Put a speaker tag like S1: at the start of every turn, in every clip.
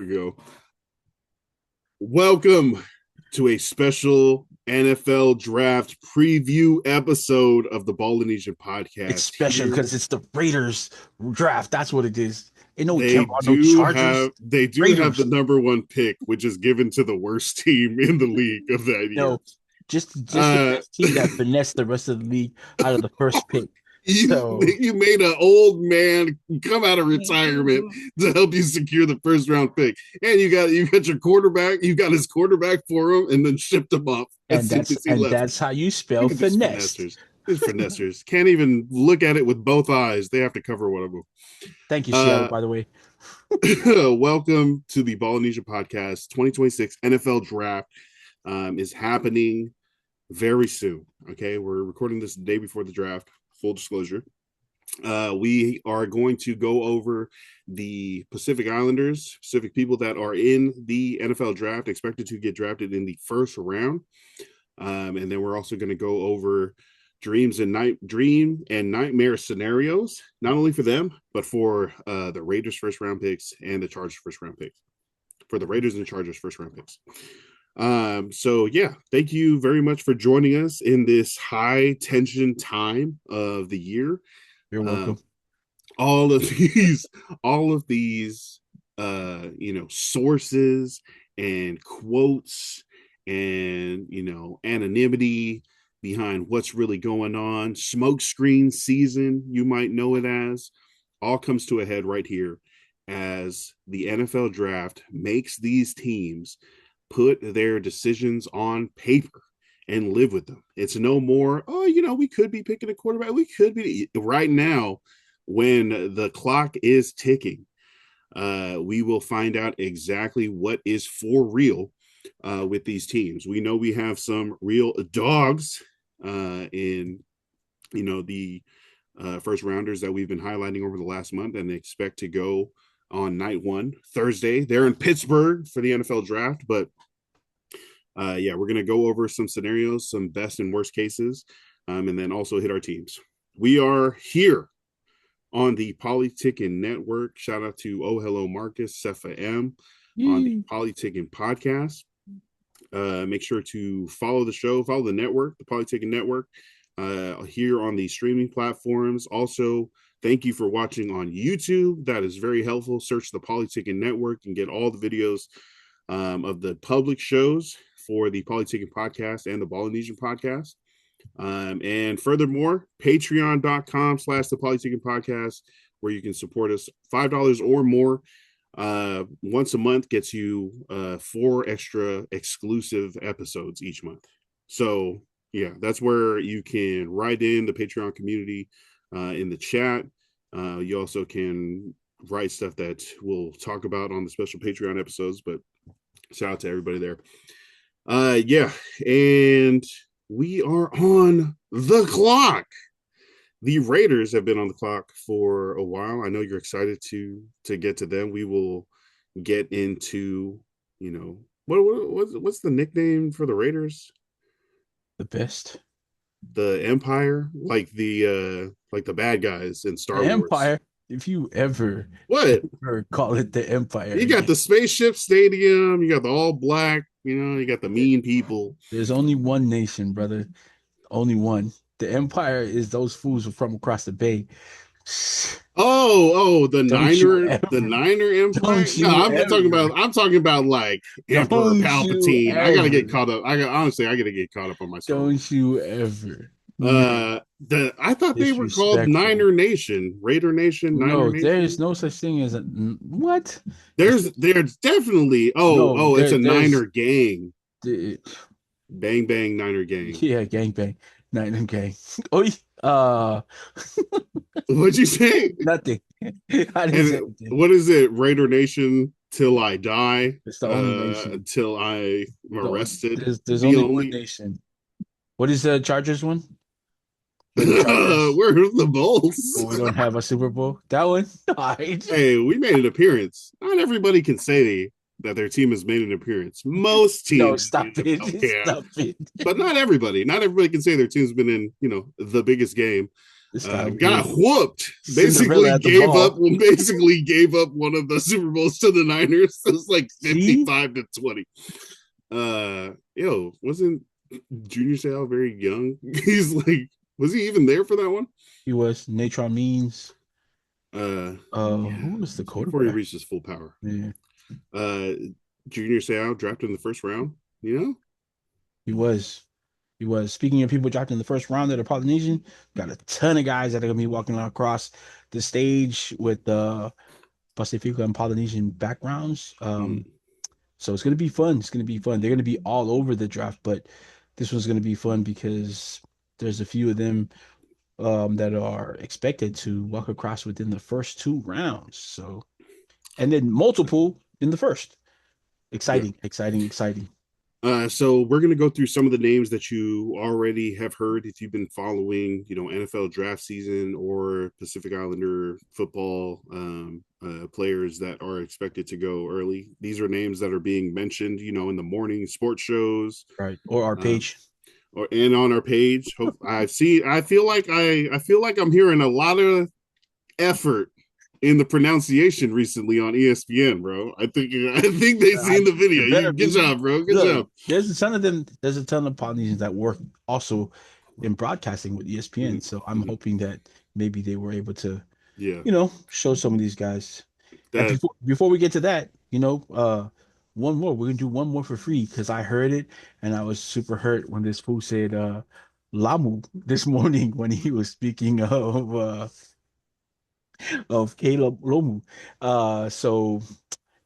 S1: we go. Welcome to a special NFL draft preview episode of the Ballinesian
S2: It's
S1: podcast.
S2: special
S1: Here,
S2: because it's the Raiders draft. That's what it is. Ain't no
S1: they
S2: care about no
S1: do
S2: Chargers.
S1: have they do have the
S2: Raiders.
S1: number one pick, which is given to the worst team in the league of that year.
S2: No, just the
S1: Uh,
S2: best team that finessed the rest of the league out of the first pick. So
S1: you made an old man come out of retirement to help you secure the first round pick, and you got your quarterback. You got his quarterback for him, and then shipped him off as
S2: and
S1: soon
S2: that's
S1: as he
S2: and
S1: left.
S2: that's how you spell
S1: Look at these
S2: finessed.
S1: finessers. These finessers can't even look at it with both eyes. They have to cover one of them.
S2: Thank you, Seattle,
S1: Uh,
S2: by the way.
S1: welcome to the Ballinesian podcast. 2026 NFL Draft is happening very soon. Okay, we're recording this the day before the draft. Full disclosure. We are going to go over the Pacific Islanders, Pacific people that are in the NFL draft, expected to get drafted in the first round. And then we're also going to go over dream and nightmare scenarios, not only for them, but for the Raiders first round picks and the Chargers first round picks. For the Raiders and the Chargers first round picks. So yeah, thank you very much for joining us in this high tension time of the year.
S2: You're
S1: Um,
S2: welcome.
S1: all of these, all of these, sources and quotes and anonymity behind what's really going on. Smokescreen season, you might know it as, all comes to a head right here as the NFL draft makes these teams put their decisions on paper and live with them. It's no more, we could be picking a quarterback. We could be right now when the clock is ticking. We will find out exactly what is for real with these teams. We know we have some real dogs in, the first rounders that we've been highlighting over the last month and they expect to go on night one, Thursday. They're in Pittsburgh for the NFL draft, but we're going to go over some scenarios, some best and worst cases, and then also hit our teams. We are here on the Polytickin network. Shout out to Oh Hello Marcus, Cepha M on the
S2: Yee.
S1: Polytickin podcast. Make sure to follow the show, follow the network, the Polytickin network, here on the streaming platforms. Also, thank you for watching on YouTube. That is very helpful. Search the Polytickin network and get all the videos of the public shows for the Polytickin podcast and the Ballinesian podcast. And furthermore, patreon.com/the Polytickin podcast, where you can support us $5 or more. Once a month gets you 4 extra exclusive episodes each month. So yeah, that's where you can write in the Patreon community in the chat. You also can write stuff that we'll talk about on the special Patreon episodes, but shout out to everybody there. And we are on the clock. The Raiders have been on the clock for a while. I know you're excited to get to them. We will get into, what's the nickname for the Raiders?
S2: The best.
S1: The Empire, like the bad guys in
S2: The
S1: Star Wars.
S2: Empire. If you ever,
S1: What?
S2: ever call it the Empire
S1: You got
S2: again,
S1: the spaceship stadium, you got the all black, you got the mean people.
S2: there's only one nation, brother. Only one. The Empire is those fools from across the bay.
S1: The
S2: Don't you
S1: The
S2: ever,
S1: Niner Empire.
S2: don't
S1: No,
S2: you
S1: I'm
S2: ever,
S1: talking about like Emperor
S2: don't you
S1: Palpatine. I gotta get
S2: ever,
S1: caught up. I gotta get caught up on myself.
S2: don't you ever. Man,
S1: I thought they were called
S2: disrespectful.
S1: Niner Nation, Raider Nation, Niner
S2: No, there
S1: Nation.
S2: is no such thing as a what? It's,
S1: There's definitely
S2: no,
S1: it's a
S2: there's
S1: Niner gang.
S2: the
S1: Bang bang Niner gang.
S2: yeah, gangbang, night and gang. Oh,
S1: What'd you say?
S2: nothing. I didn't say
S1: And
S2: anything.
S1: what is it? Raider Nation till I die.
S2: It's the only nation.
S1: Until I'm arrested.
S2: There's
S1: The
S2: only one
S1: only
S2: nation. What is the Chargers one? Where the Chargers?
S1: Where's the Bulls?
S2: Oh, we don't have a Super Bowl. That one. All right.
S1: Hey, we made an appearance. Not everybody can say that their team has made an appearance. Most
S2: No,
S1: teams
S2: stop it.
S1: yeah,
S2: Stop it.
S1: but not everybody. Not everybody can say their team's been in, the biggest game.
S2: This guy over
S1: Got
S2: here,
S1: whooped.
S2: Cinderella at the ball.
S1: Basically gave up one of the Super Bowls to the Niners. It was like
S2: See,
S1: 55-20. Wasn't Junior Seau very young? He's like, was he even there for that one?
S2: he was Natron Means.
S1: Yeah,
S2: Who was the
S1: before he
S2: quarterback?
S1: reached his full power.
S2: Yeah,
S1: Uh, Junior Seau drafted in the first round. You know,
S2: he was. He was. Speaking of people drafted in the first round that are Polynesian, got a ton of guys that are gonna be walking across the stage with Pacifica and Polynesian backgrounds.
S1: mm,
S2: So it's gonna be fun. It's gonna be fun. They're gonna be all over the draft, but this one's gonna be fun because there's a few of them that are expected to walk across within the first two rounds. So, and then multiple in the first.
S1: yeah.
S2: Exciting, exciting, exciting.
S1: So we're going to go through some of the names that you already have heard if you've been following, NFL draft season or Pacific Islander football players that are expected to go early. These are names that are being mentioned, in the morning sports shows,
S2: Right. Or our
S1: um,
S2: page.
S1: or and on our page. I feel like I feel like I'm hearing a lot of effort in the pronunciation recently on ESPN, bro. I think they
S2: I,
S1: seen the video.
S2: it better
S1: Good
S2: be.
S1: job, bro. Good
S2: Look,
S1: job.
S2: there's a ton of them. There's a ton of Polynesians that work also in broadcasting with ESPN. So I'm
S1: Mm-hmm.
S2: hoping that maybe they were able to,
S1: Yeah,
S2: show some of these guys. And
S1: that
S2: before we get to that, one more. We're gonna do one more for free because I heard it and I was super hurt when this fool said Lamu this morning when he was speaking of Caleb Lomu. So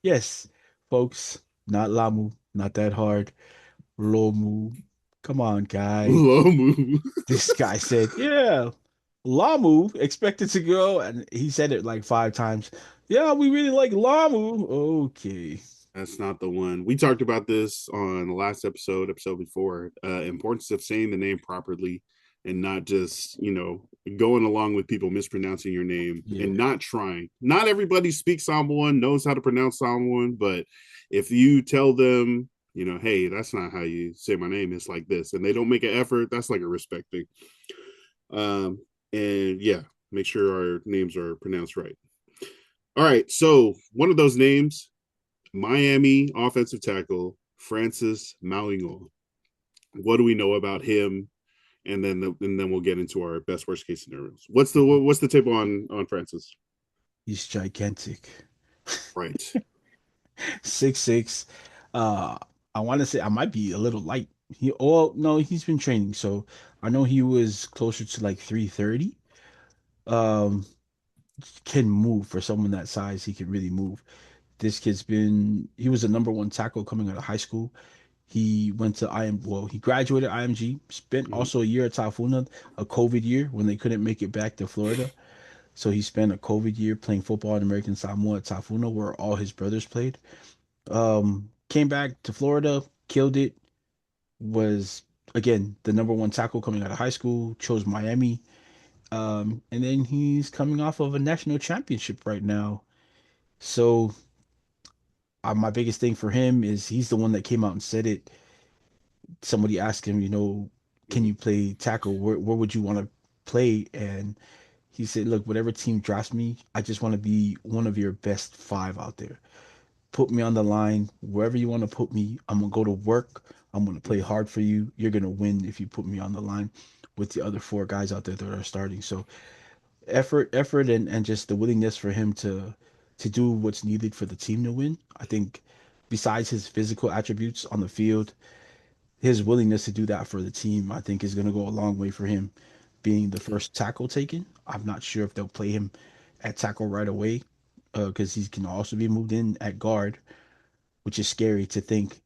S2: yes, folks, not Lamu, not that hard. Lomu. Come on, guy.
S1: low move.
S2: This guy said, yeah, Lamu expected to go, and he said it like five times. Yeah, we really like Lamu. Okay.
S1: That's not the one. We talked about this on the last episode before. Importance of saying the name properly and not just, going along with people mispronouncing your name and
S2: Yeah.
S1: not trying. Not everybody speaks Samoan, knows how to pronounce Samoan, but if you tell them, hey, that's not how you say my name, it's like this, and they don't make an effort, that's like a respect thing. Um, and yeah, make sure our names are pronounced right. All right, so one of those names, Miami offensive tackle Francis Mauigoa. What do we know about him? And then we'll get into our best worst case scenarios. What's the tip on Francis?
S2: He's gigantic.
S1: Right.
S2: 6'6". Uh I want to say I might be a little light. Oh no, he's been training, so I know he was closer to like 330. Um can move for someone that size, he can really move. This kid's he was a number one tackle coming out of high school. He went to he graduated IMG, spent
S1: Mm-hmm.
S2: also a year at Tafuna, a COVID year when they couldn't make it back to Florida. So he spent a COVID year playing football in American Samoa at Tafuna, where all his brothers played. Came back to Florida, killed it, was again the number one tackle coming out of high school, chose Miami. And then he's coming off of a national championship right now. So my biggest thing for him is he's the one that came out and said it. Somebody asked him, can
S1: Mm-hmm.
S2: you play tackle? Where would you want to play? And he said, look, whatever team drafts me, I just want to be one of your best five out there. Put me on the line. Wherever you want to put me, I'm going to go to work. I'm going to play
S1: Mm-hmm.
S2: hard for you. You're going to win if you put me on the line with the other four guys out there that are starting. So effort and just the willingness for him to do what's needed for the team to win. I think besides his physical attributes on the field, his willingness to do that for the team, I think is going to go a long way for him being the first tackle taken. I'm not sure if they'll play him at tackle right away because he can also be moved in at guard, which is scary to think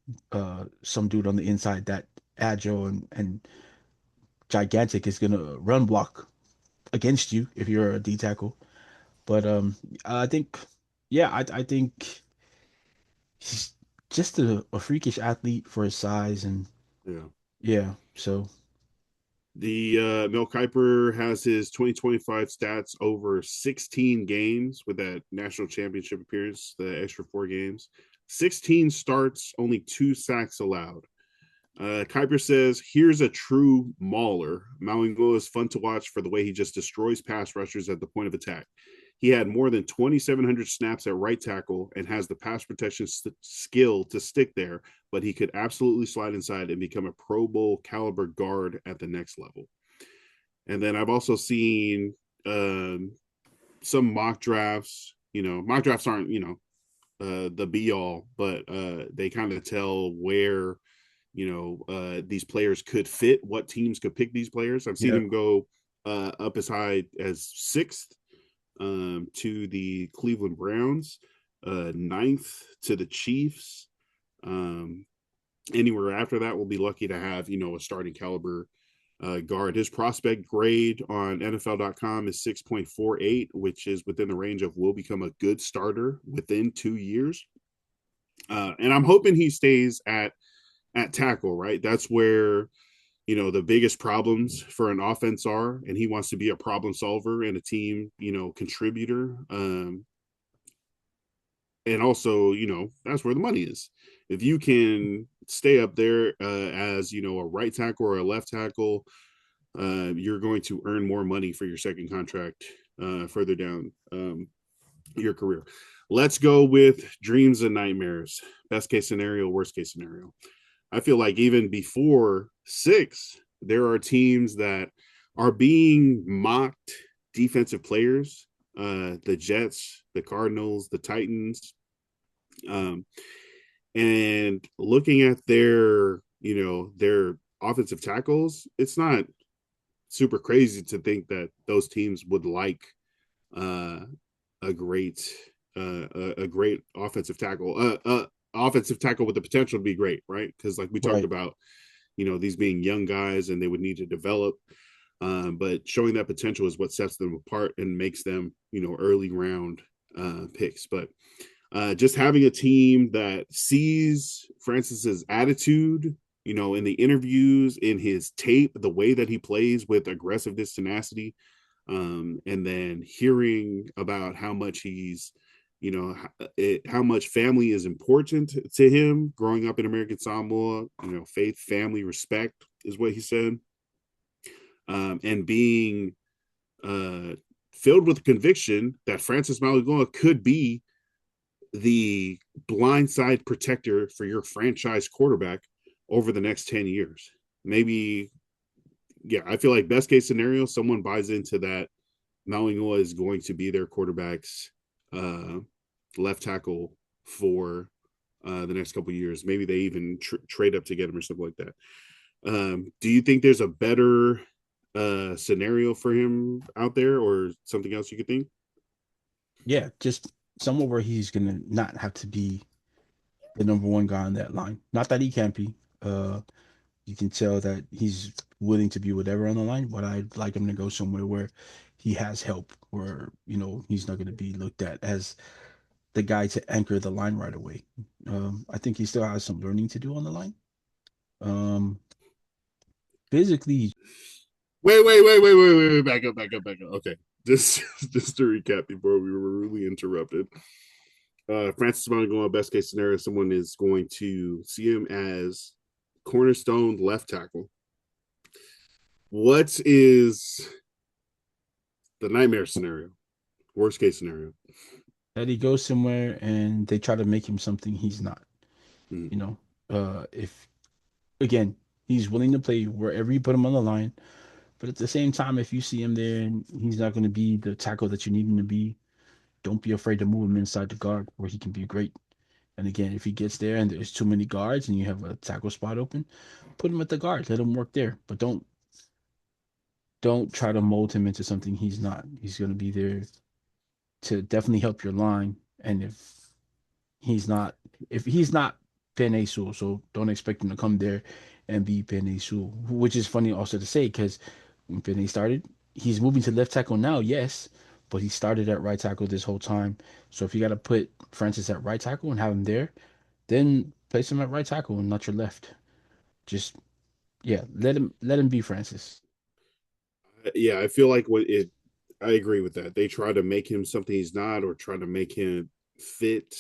S2: some dude on the inside that agile and gigantic is going to run block against you if you're a D tackle. But I think, yeah, I think he's just a freakish athlete for his size, and
S1: Yeah.
S2: yeah, so
S1: The Mel Kiper has his 2025 stats over 16 games with that national championship appearance, the extra 4 games. 16 starts, only 2 sacks allowed. Kuiper says, here's a true mauler. Mauigoa is fun to watch for the way he just destroys pass rushers at the point of attack. He had more than 2,700 snaps at right tackle and has the pass protection skill to stick there, but he could absolutely slide inside and become a Pro Bowl caliber guard at the next level. And then I've also seen some mock drafts. Mock drafts aren't, the be all, but they kind of tell where these players could fit, what teams could pick these players. I've seen
S2: Yeah.
S1: him go up as high as sixth to the Cleveland Browns, ninth to the Chiefs. Um, Anywhere after that, we'll be lucky to have a starting caliber guard. His prospect grade on NFL.com is 6.48, which is within the range of will become a good starter within 2 years. And I'm hoping he stays at tackle, right? That's where the biggest problems for an offense are, and he wants to be a problem solver and a team contributor. And also, that's where the money is. If you can stay up there as a right tackle or a left tackle, you're going to earn more money for your second contract further down your career. Let's go with dreams and nightmares. Best case scenario, worst case scenario. I feel like even before six, there are teams that are being mocked defensive players. The Jets, the Cardinals, the Titans, um, and looking at their offensive tackles, it's not super crazy to think that those teams would like uh, a great a great offensive tackle with the potential to be great, right? Because like we talked
S2: Right.
S1: about, these being young guys and they would need to develop. But showing that potential is what sets them apart and makes them, early round picks. But just having a team that sees Francis's attitude, in the interviews, in his tape, the way that he plays with aggressiveness, tenacity, and then hearing about how much how much family is important to him growing up in American Samoa, faith, family, respect is what he said, and being uh, filled with conviction that Francis Mauigoa could be the blindside protector for your franchise quarterback over the next 10 years. Maybe, yeah, I feel like best case scenario, someone buys into that Mauigoa is going to be their quarterback's uh, left tackle for the next couple of years. Maybe they even trade up to get him or something like that. Do you think there's a better scenario for him out there or something else you could think?
S2: Yeah, just somewhere where he's gonna not have to be the number one guy on that line. Not that he can't be. You can tell that he's willing to be whatever on the line, but I'd like him to go somewhere where he has help, where he's not going to be looked at as the guy to anchor the line right away. I think he still has some learning to do on the line. Um, Physically,
S1: Wait. Back up. Okay. Just just to recap before we were really interrupted. Francis Mauigoa, best case scenario, someone is going to see him as cornerstone left tackle. What is the nightmare scenario? Worst case scenario.
S2: that he goes somewhere and they try to make him something he's not.
S1: Mm.
S2: You know, if again he's willing to play wherever you put him on the line, but at the same time, if you see him there and he's not going to be the tackle that you need him to be, don't be afraid to move him inside the guard where he can be great. And again, if he gets there and there's too many guards and you have a tackle spot open, put him at the guard. Let him work there. But don't try to mold him into something he's not. He's going to be there to definitely help your line. And he's not if he's not Pene Sul, so don't expect him to come there and be Pene Sul, which is funny also to say because when Pene started, he's moving to left tackle now, yes, but he started at right tackle this whole time. So if you got to put Francis at right tackle and have him there, then place him at right tackle and not your left. Just yeah, let him be Francis.
S1: Yeah, I feel like what it. I agree with that. They try to make him something he's not, or try to make him fit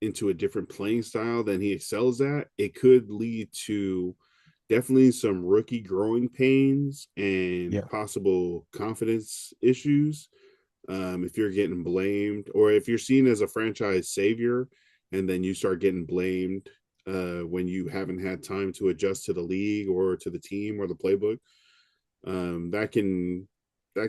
S1: into a different playing style than he excels at. It could lead to definitely some rookie growing pains and
S2: Yeah.
S1: possible confidence issues. If you're getting blamed, or if you're seen as a franchise savior, and then you start getting blamed when you haven't had time to adjust to the league or to the team or the playbook, that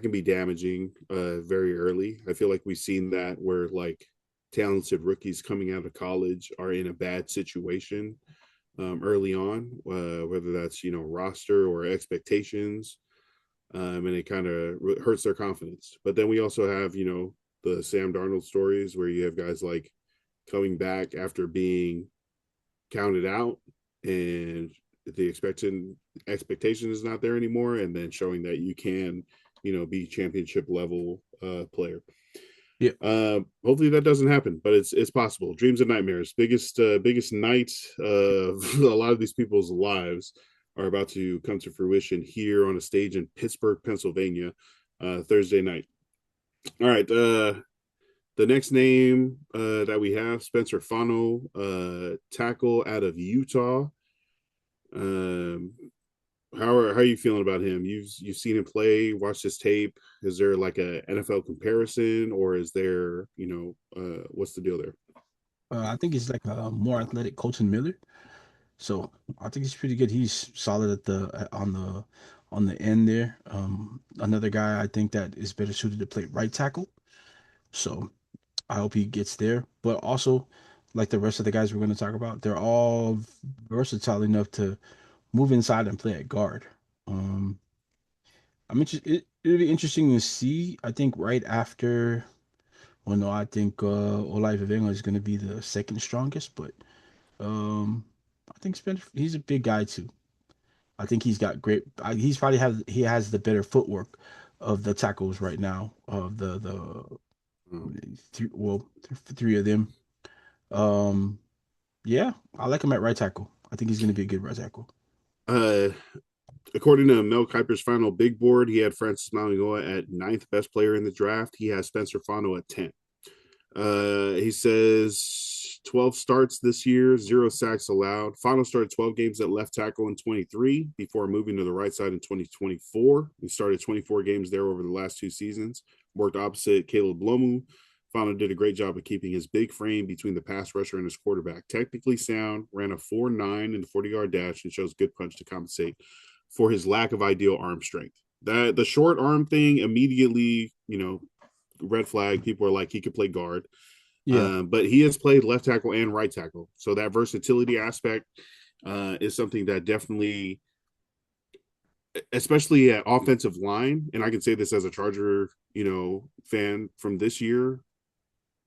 S1: can be damaging very early. I feel like we've seen that where like talented rookies coming out of college are in a bad situation early on, whether that's roster or expectations, and it kind of hurts their confidence. But then we also have the Sam Darnold stories where you have guys like coming back after being counted out and the expectation is not there anymore, and then showing that you can be championship level player.
S2: Yeah.
S1: Hopefully that doesn't happen, but it's possible. Dreams and nightmares. Biggest night of a lot of these people's lives are about to come to fruition here on a stage in Pittsburgh, Pennsylvania, Thursday night. All right. The next name that we have, Spencer Fano, tackle out of Utah. Um, how are you feeling about him? You've seen him play, watched his tape. Is there like a NFL comparison, or is there what's the deal there?
S2: I think he's like a more athletic Colton Miller. So I think he's pretty good. He's solid at on the end there. Another guy I think that is better suited to play right tackle. So I hope he gets there. But also, like the rest of the guys we're going to talk about, they're all versatile enough to move inside and play at guard. Um, I'm interested. It'll be interesting to see. I think right after. Well, no, I think Olave Venga is going to be the second strongest, but um, I think Spencer. He's a big guy too. I think he's got great. He's probably he has the better footwork of the tackles right now. Of the
S1: Um,
S2: three of them. Um, yeah, I like him at right tackle. I think he's going to be a good right tackle.
S1: uh, According to Mel Kiper's final big board, he had Francis Mauigoa at ninth best player in the draft. He has Spencer Fano at 10th. He says 12 starts this year, zero sacks allowed. Fano started 12 games at left tackle in 23 before moving to the right side in 2024. He started 24 games there over the last two seasons. Worked opposite Caleb Lomu. Fano did a great job of keeping his big frame between the pass rusher and his quarterback. Technically sound, ran a 4.9 in the 40-yard dash, and shows good punch to compensate for his lack of ideal arm strength. That the short arm thing immediately, red flag. People are like he could play guard,
S2: Yeah,
S1: but he has played left tackle and right tackle. So that versatility aspect is something that definitely, especially at offensive line, and I can say this as a Charger, fan from this year.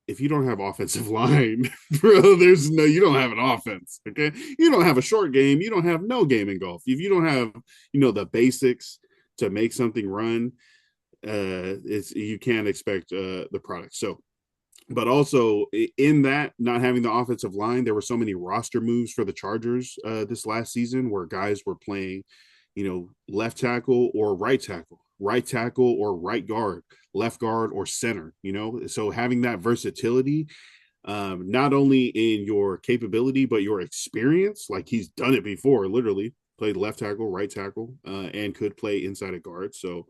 S1: If you don't have offensive line, bro, you don't have an offense. Okay, you don't have a short game. You don't have no game in golf. If you don't have, the basics to make something run, it's you can't expect the product. So, but also in that not having the offensive line, there were so many roster moves for the Chargers this last season where guys were playing, left tackle or right tackle or right guard, left guard or center. So having that versatility, not only in your capability but your experience, like he's done it before, literally played left tackle, right tackle, and could play inside a guard. So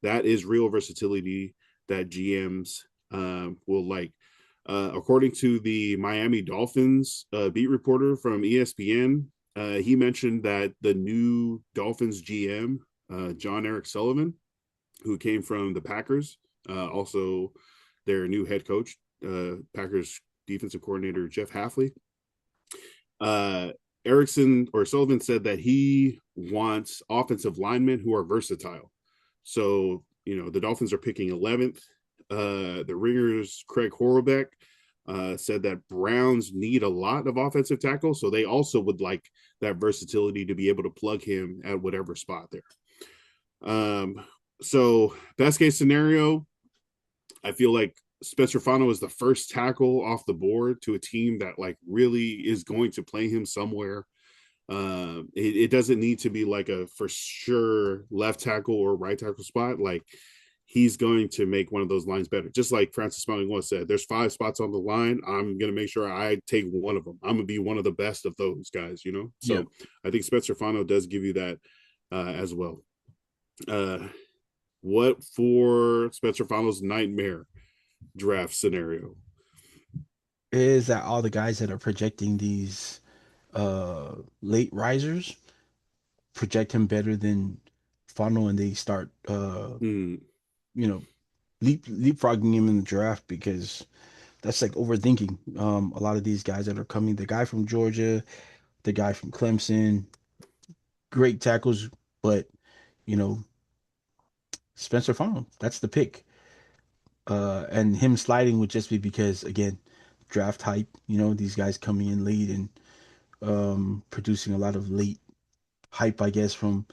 S1: that is real versatility that GMs will like. According to the Miami Dolphins beat reporter from ESPN, he mentioned that the new Dolphins GM, John Eric Sullivan, who came from the Packers, also their new head coach, Packers defensive coordinator Jeff Hafley. Uh, Erickson or Sullivan said that he wants offensive linemen who are versatile. So, the Dolphins are picking 11th. The Ringers, Craig Horlbeck, said that Browns need a lot of offensive tackle. So they also would like that versatility to be able to plug him at whatever spot there. So best case scenario, I feel like Spencer Fano is the first tackle off the board to a team that like really is going to play him somewhere. It doesn't need to be like a for sure left tackle or right tackle spot. Like he's going to make one of those lines better. Just like Francis Mauigoa said, there's 5 spots on the line. I'm going to make sure I take one of them. I'm going to be one of the best of those guys, you know?
S2: Yeah.
S1: So I think Spencer Fano does give you that as well. Uh, what for Spencer Fano's nightmare draft scenario?
S2: Is that all the guys that are projecting these late risers project him better than Fano, and they start
S1: Hmm.
S2: you know leapfrogging him in the draft, because that's like overthinking. A lot of these guys that are coming, the guy from Georgia, the guy from Clemson, great tackles, but you know, Spencer Fano, that's the pick. And him sliding would just be because, again, draft hype. These guys coming in late and producing a lot of late hype, I guess, from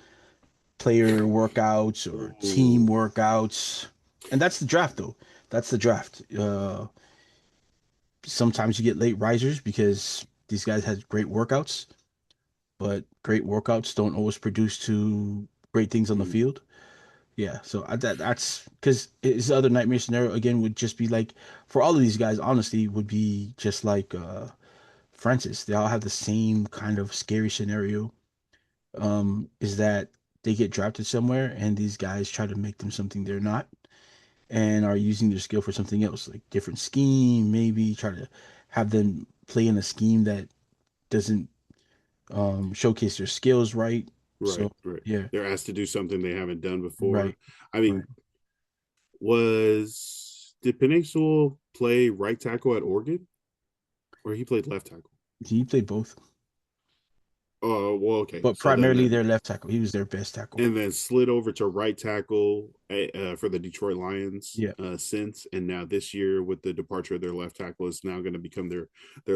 S2: player workouts or team
S1: Ooh.
S2: workouts. And that's the draft, though. That's the draft. Sometimes you get late risers because these guys had great workouts, but great workouts don't always produce to great things on the
S1: Hmm.
S2: field. Yeah, so that's because his other nightmare scenario again would just be like, for all of these guys, honestly, would be just like Francis. They all have the same kind of scary scenario. Is that they get drafted somewhere and these guys try to make them something they're not, and are using their skill for something else, like different scheme, maybe try to have them play in a scheme that doesn't showcase their skills right.
S1: Right,
S2: So
S1: right.
S2: yeah,
S1: They're asked to do something they haven't done before.
S2: right,
S1: I
S2: right.
S1: mean, did Penei Sewell play right tackle at Oregon, or he played left tackle?
S2: He played both.
S1: Oh, well, okay.
S2: But
S1: So then
S2: primarily
S1: that
S2: their left tackle. He was their best tackle.
S1: and then slid over to right tackle for the Detroit Lions
S2: Yeah,
S1: since, and now this year with the departure of their left tackle is now going to become their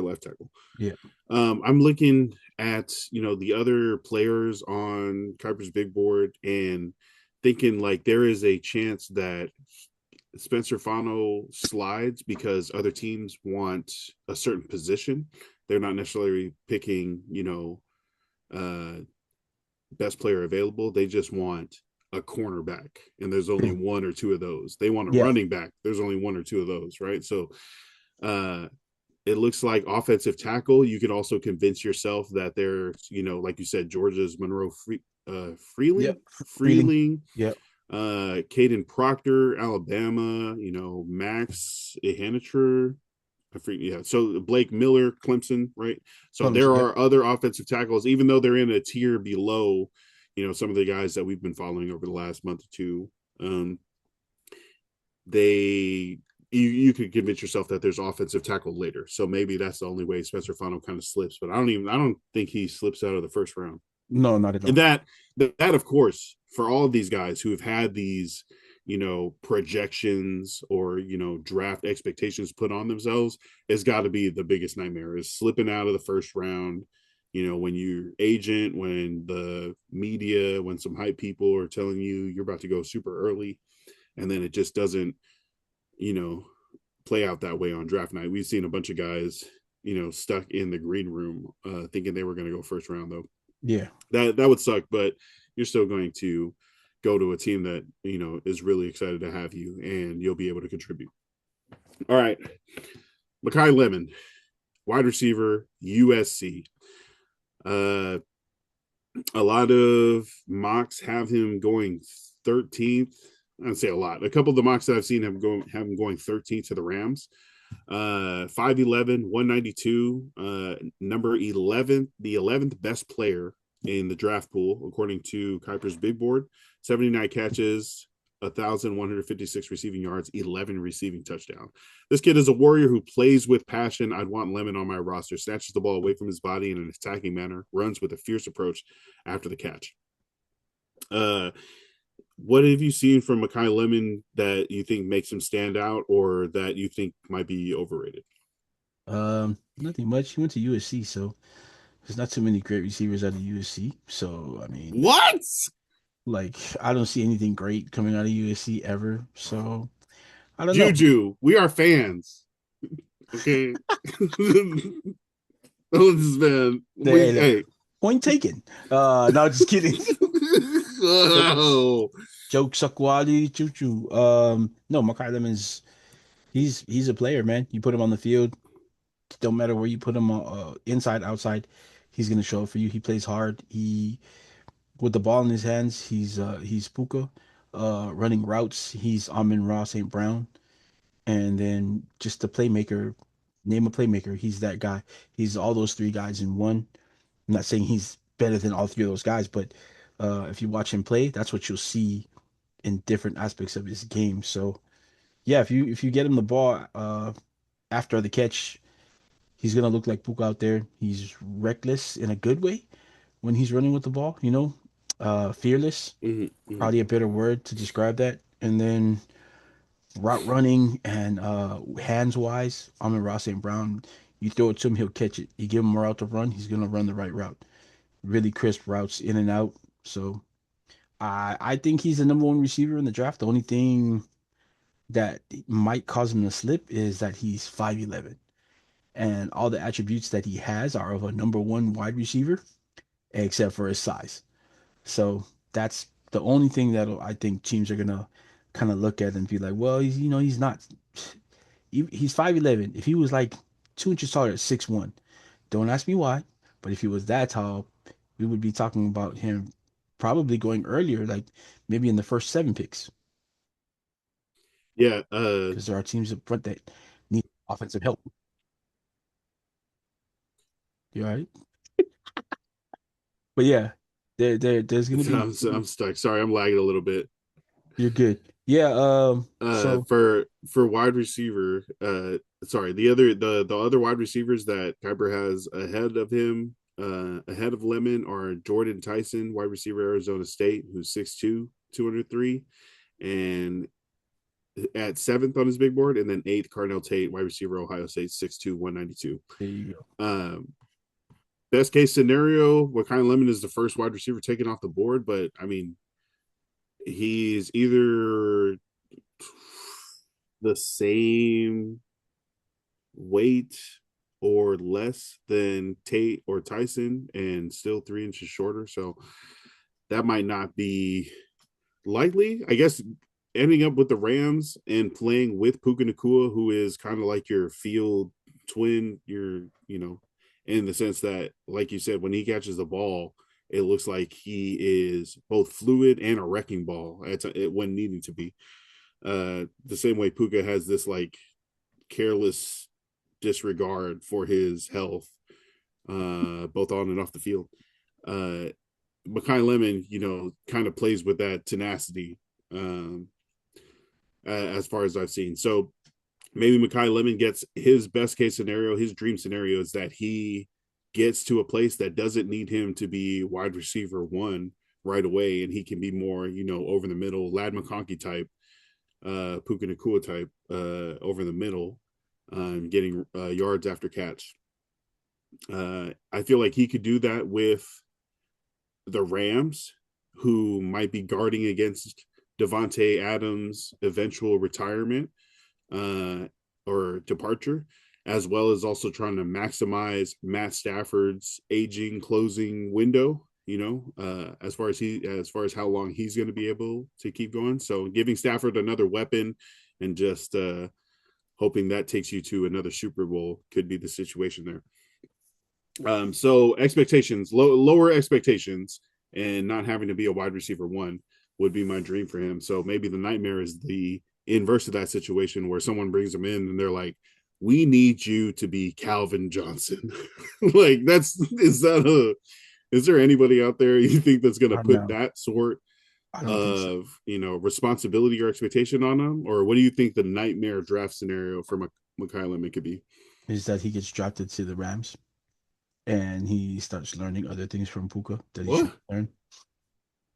S1: left tackle.
S2: yeah,
S1: I'm looking at the other players on Kuiper's big board and thinking like there is a chance that Spencer Fano slides because other teams want a certain position. They're not necessarily picking uh, best player available. They just want a cornerback, and there's only
S2: yeah,
S1: one or two of those. They want a
S2: yeah,
S1: running back. There's only one or two of those, right? So uh, it looks like offensive tackle. You could also convince yourself that there's, like you said, Georgia's Monroe
S2: yeah.
S1: Freeling,
S2: Freeling.
S1: Freeling,
S2: Yeah,
S1: Caden Proctor, Alabama, Max Ihanicher. Yeah. So Blake Miller, Clemson, right? So there
S2: Clemson. Yep.
S1: are other offensive tackles, even though they're in a tier below, some of the guys that we've been following over the last month or two. Um, they you could convince yourself that there's offensive tackle later. So maybe that's the only way Spencer Fano kind of slips. But I don't think he slips out of the first round.
S2: No, not at
S1: And
S2: all.
S1: that of course, for all of these guys who have had these, projections or, draft expectations put on themselves, has got to be the biggest nightmare is slipping out of the first round. When your agent, when the media, when some hype people are telling you you're about to go super early, and then it just doesn't, you know, play out that way on draft night. We've seen a bunch of guys, stuck in the green room, thinking they were going to go first round though.
S2: Yeah.
S1: That would suck, but you're still going to go to a team that is really excited to have you, and you'll be able to contribute. All right, Makai Lemon, wide receiver, USC. Uh, a lot of mocks have him going 13th. I'd say a lot. A couple of the mocks that I've seen have him going 13th to the Rams. 5'11", 192, number 11, the 11th best player in the draft pool, according to Kuiper's big board. 79 catches, 1,156 receiving yards, 11 receiving touchdown. This kid is a warrior who plays with passion. I'd want Lemon on my roster. Snatches the ball away from his body in an attacking manner, runs with a fierce approach after the catch. Uh, what have you seen from Makai Lemon that you think makes him stand out, or that you think might be overrated?
S2: Nothing much. He went to USC, so there's not too many great receivers out of USC. So I mean,
S1: What?
S2: like, I don't see anything great coming out of USC ever. So I don't know.
S1: Juju, we are fans. Okay. Man, we
S2: Hey,
S1: hey.
S2: point taken. No, just kidding. Just,
S1: Oh.
S2: Joke Sakwali Choo Choo. No, Makai Lemon's he's a player, man. You put him on the field, don't matter where you put him, inside, outside, he's gonna show up for you. He plays hard. He with the ball in his hands, he's Puka. Running routes, he's Amon Ross St. Brown. And then just the playmaker, name a playmaker, he's that guy. He's all those three guys in one. I'm not saying he's better than all three of those guys, but if you watch him play, that's what you'll see in different aspects of his game. So yeah, if you get him the ball after the catch, he's gonna look like Puka out there. He's reckless in a good way when he's running with the ball, fearless,
S1: Hmm. Hmm.
S2: probably a better word to describe that. And then route running and hands wise, Amon Ross St. Brown, you throw it to him, he'll catch it. You give him a route to run, he's gonna run the right route. Really crisp routes in and out. So I think he's the number one receiver in the draft. The only thing that might cause him to slip is that he's 5'11", and all the attributes that he has are of a number one wide receiver, except for his size. So that's the only thing that I think teams are gonna kind of look at and be like, well, he's not. He's 5'11". If he was like 2 inches taller at 6'1", don't ask me why, but if he was that tall, we would be talking about him probably going earlier, like maybe in the first 7 picks,
S1: Yeah.
S2: because there are teams up front that need offensive help. You all right? But yeah, there's gonna be.
S1: I'm stuck. Sorry, I'm lagging a little bit.
S2: You're good. Yeah. So
S1: For wide receiver, sorry, the other wide receivers that Kuiper has ahead of him, ahead of Lemon, are Jordan Tyson, wide receiver, Arizona State, who's 6'2", 203, and at seventh on his big board, and then eighth, Cardinal Tate, wide receiver, Ohio State, 6'2", 192.
S2: there you go.
S1: Best case scenario, what kind of Lemon is the first wide receiver taken off the board, but I mean, he's either the same weight or less than Tate or Tyson and still 3 inches shorter. So that might not be likely. I guess ending up with the Rams and playing with Puka Nakua, who is kind of like your field twin, in the sense that, like you said, when he catches the ball, it looks like he is both fluid and a wrecking ball when needing to be. The same way Puka has this like careless disregard for his health, both on and off the field. Uh, Makai Lemon, kind of plays with that tenacity, as far as I've seen. So maybe Makai Lemon gets his best case scenario, his dream scenario is that he gets to a place that doesn't need him to be wide receiver one right away, and he can be more, over the middle, Lad McConkey type, Puka Nakua type, over the middle, getting yards after catch. I feel like he could do that with the Rams, who might be guarding against Devontae Adams' eventual retirement, uh, or departure, as well as also trying to maximize Matt Stafford's aging closing window. As far as how long he's going to be able to keep going. So giving Stafford another weapon and just hoping that takes you to another Super Bowl could be the situation there. So expectations, lower expectations, and not having to be a wide receiver one would be my dream for him. So maybe the nightmare is the inverse of that situation where someone brings him in and they're like, "We need you to be Calvin Johnson." Like is there anybody out there you think that's going to
S2: I
S1: put
S2: know.
S1: that sort
S2: I don't think so.
S1: of responsibility or expectation on them? Or what do you think the nightmare draft scenario for Makai Lemon could be?
S2: Is that he gets drafted to the Rams and he starts learning other things from Puka that he should
S1: What?
S2: learn.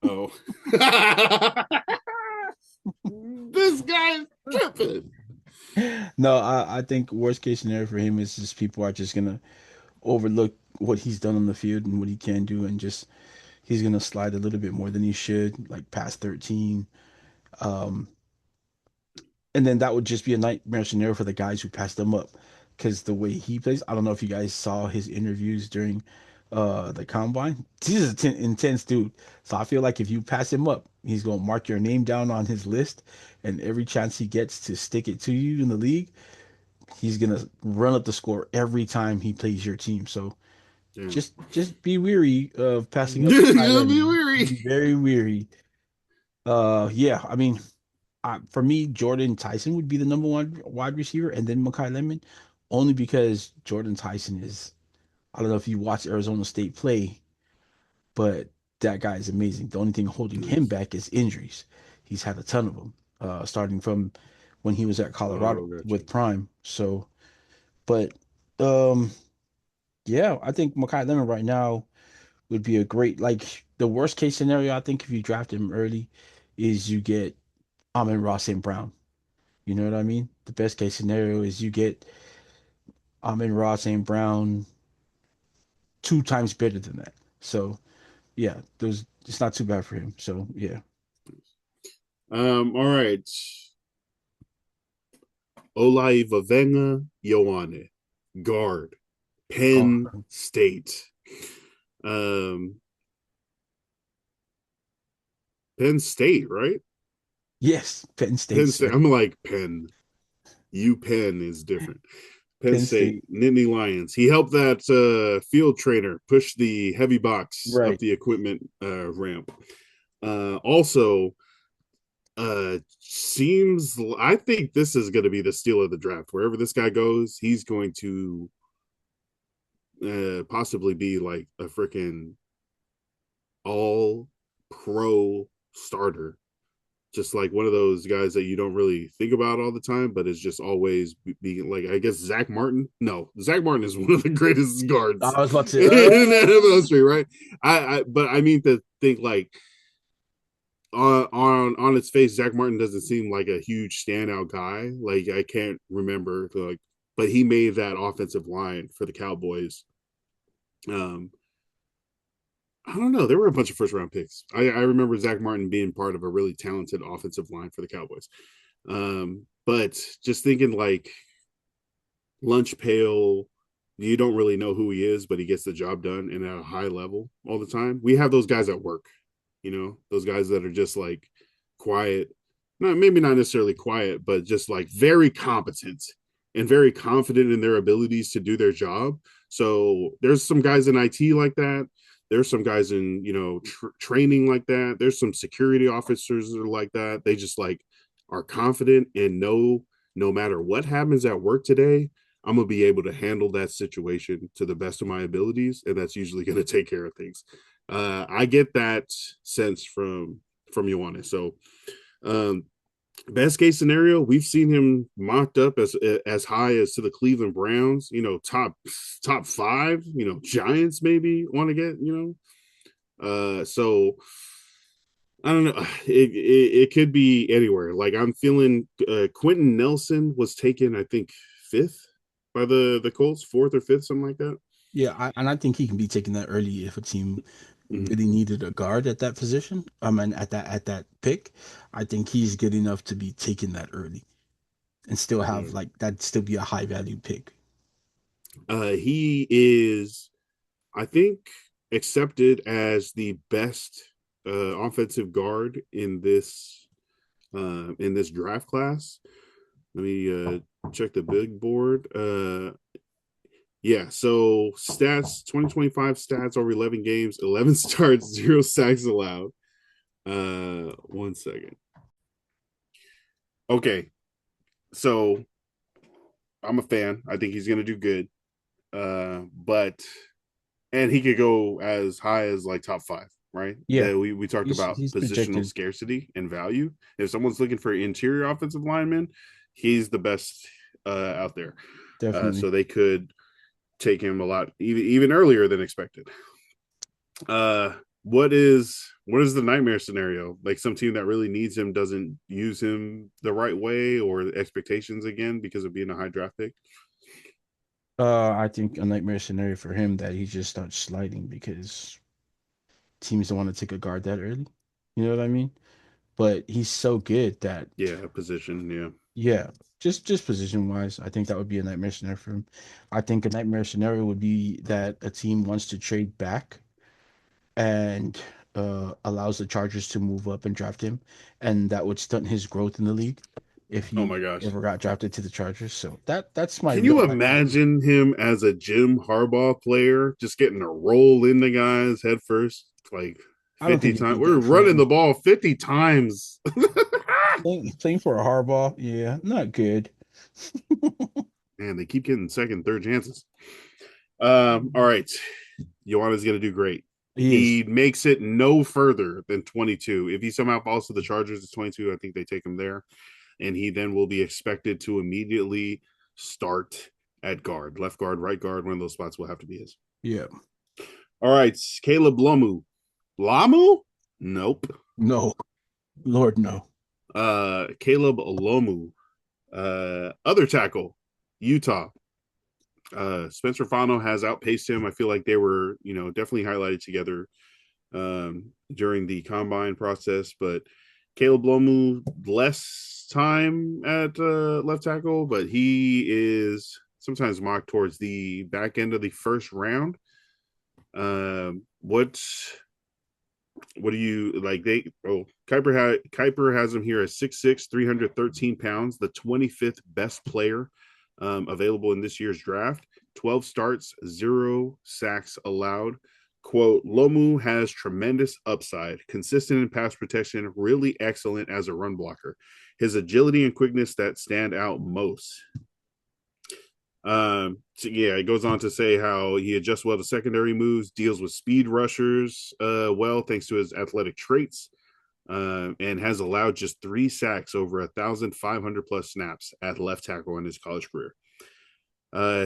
S1: Oh. This guy's tripping.
S2: No, I think worst case scenario for him is just people are just gonna overlook what he's done on the field and what he can do, and just he's gonna slide a little bit more than he should, like past 13. Um, and then that would just be a nightmare scenario for the guys who passed him up, because the way he plays, I don't know if you guys saw his interviews during the combine. He's an intense dude. So I feel like if you pass him up, he's gonna mark your name down on his list, and every chance he gets to stick it to you in the league, he's gonna run up the score every time he plays your team. So
S1: Yeah.
S2: just be weary of passing up Makai
S1: You'll be
S2: Lemon.
S1: weary.
S2: Be very weary. Yeah, I mean, for me, Jordan Tyson would be the number one wide receiver, and then Makai Lemon, only because Jordan Tyson is. I don't know if you watch Arizona State play, but that guy is amazing. The only thing holding him
S1: Nice.
S2: back is injuries. He's had a ton of them, starting from when he was at
S1: Oh,
S2: Colorado
S1: gotcha.
S2: with Prime. So, but um, yeah, I think Makai Lemon right now would be a great, like, the worst case scenario. I think if you draft him early, is you get Amon Ross and Brown. You know what I mean? The best case scenario is you get Amon Ross and Brown two times better than that. So yeah, those it's not too bad for him. So yeah.
S1: All right. Olaivavenga Ioane, guard, Penn
S2: Oh,
S1: State. Um, Penn State, right?
S2: yes, Penn State,
S1: Penn State.
S2: sir.
S1: I'm like Penn. U Penn is different. Penn
S2: Penn
S1: State,
S2: State.
S1: Nittany Lions. He helped that field trainer push the heavy box up
S2: Right.
S1: the equipment ramp. Also, seems I think this is going to be the steal of the draft. Wherever this guy goes, he's going to possibly be like a freaking all pro starter, just like one of those guys that you don't really think about all the time, but is just always being like, I guess Zach Martin. No, Zach Martin is one of the greatest guards
S2: I was about
S1: in
S2: to
S1: NFL history, right? But I mean to think like on its face, Zach Martin doesn't seem like a huge standout guy. Like I can't remember like, but he made that offensive line for the Cowboys. Um, I don't know. There were a bunch of first round picks. I remember Zach Martin being part of a really talented offensive line for the Cowboys. But just thinking like lunch pail, you don't really know who he is, but he gets the job done and at a high level all the time. We have those guys at work, those guys that are just like quiet, not maybe not necessarily quiet, but just like very competent and very confident in their abilities to do their job. So there's some guys in IT like that. There's some guys in training like that. There's some security officers that are like that. They just like are confident and know no matter what happens at work today, I'm gonna be able to handle that situation to the best of my abilities, and that's usually gonna take care of things. I get that sense from Ioane. So, um, best case scenario, we've seen him mocked up as high as to the Cleveland Browns. Top five. Giants maybe want to get. So I don't know. It could be anywhere. Like I'm feeling Quentin Nelson was taken, I think, fifth by the Colts, fourth or fifth, something like that.
S2: yeah, and I think he can be taking that early if a team
S1: Mm-hmm.
S2: really needed a guard at that position. I mean, at that pick, I think he's good enough to be taken that early and still have
S1: Yeah.
S2: like that still be a high value pick.
S1: He is, I think, accepted as the best offensive guard in this draft class. Let me check the big board. Yeah, so stats 2025 stats over 11 games, 11 starts, zero sacks allowed. 1 second. Okay, so I'm a fan. I think he's gonna do good. But and he could go as high as like top five, right?
S2: Yeah,
S1: That we talked about
S2: he's
S1: positional
S2: projected
S1: scarcity and value. If someone's looking for interior offensive lineman, he's the best out there.
S2: definitely.
S1: So they could take him a lot even earlier than expected. Uh, what is the nightmare scenario? Like some team that really needs him doesn't use him the right way, or expectations again because of being a high draft pick.
S2: I think a nightmare scenario for him that he just starts sliding because teams don't want to take a guard that early. You know what I mean? But he's so good that
S1: Yeah, position. Yeah.
S2: Yeah, just position wise, I think that would be a nightmare scenario for him. I think a nightmare scenario would be that a team wants to trade back and allows the Chargers to move up and draft him, and that would stunt his growth in the league if
S1: Oh
S2: he
S1: my gosh.
S2: ever got drafted to the Chargers. So that's my
S1: Can
S2: real
S1: you
S2: nightmare.
S1: imagine him as a Jim Harbaugh player, just getting a roll in the guys head first, like
S2: I don't
S1: 50
S2: think it'd
S1: times?
S2: be
S1: We're
S2: good for
S1: running the
S2: him.
S1: ball 50 times.
S2: Playing for a Harbaugh, yeah, not good.
S1: Man, they keep getting second, third chances. All right. Ioane is going to do great.
S2: He is.
S1: He makes it no further than 22. If he somehow falls to the Chargers at 22, I think they take him there. And he then will be expected to immediately start at guard, left guard, right guard. One of those spots will have to be his.
S2: Yeah.
S1: All right. Caleb Lomu. Lamu? Nope.
S2: No. Lord, no.
S1: Caleb Lomu. Other tackle, Utah. Spencer Fano has outpaced him. I feel like they were, definitely highlighted together during the combine process. But Caleb Lomu less time at left tackle, but he is sometimes mocked towards the back end of the first round. What do you like? Kuiper has him here at 6'6", 313 pounds, the 25th best player available in this year's draft. 12 starts, 0 sacks allowed. Quote, Lomu has tremendous upside, consistent in pass protection, really excellent as a run blocker. His agility and quickness that stand out most. So yeah, it goes on to say how he adjusts well to secondary moves, deals with speed rushers well thanks to his athletic traits, and has allowed just 3 sacks over 1,500 plus snaps at left tackle in his college career.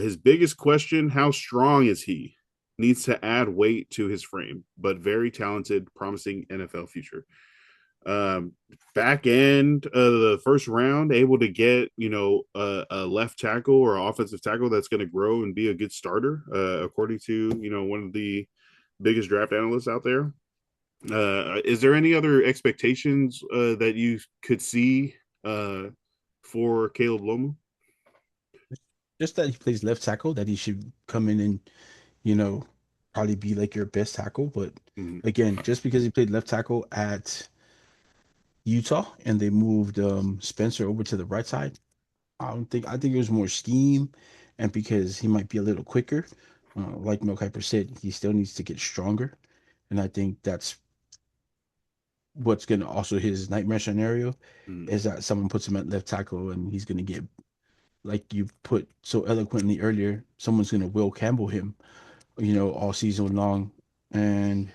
S1: His biggest question: how strong is he? Needs to add weight to his frame, but very talented, promising NFL future. um, Back end of the first round, able to get a left tackle or an offensive tackle that's going to grow and be a good starter, according to one of the biggest draft analysts out there. Is there any other expectations that you could see for Caleb Loma?
S2: Just that he plays left tackle, that he should come in and, you know, probably be like your best tackle. But
S1: Mm-hmm.
S2: again, just because he played left tackle at Utah and they moved Spencer over to the right side, I think it was more scheme and because he might be a little quicker. Like Mel Kiper said, he still needs to get stronger. And I think that's what's gonna also his nightmare scenario
S1: Mm-hmm.
S2: is that someone puts him at left tackle and he's gonna get, like you put so eloquently earlier, someone's gonna Will Campbell him, all season long. And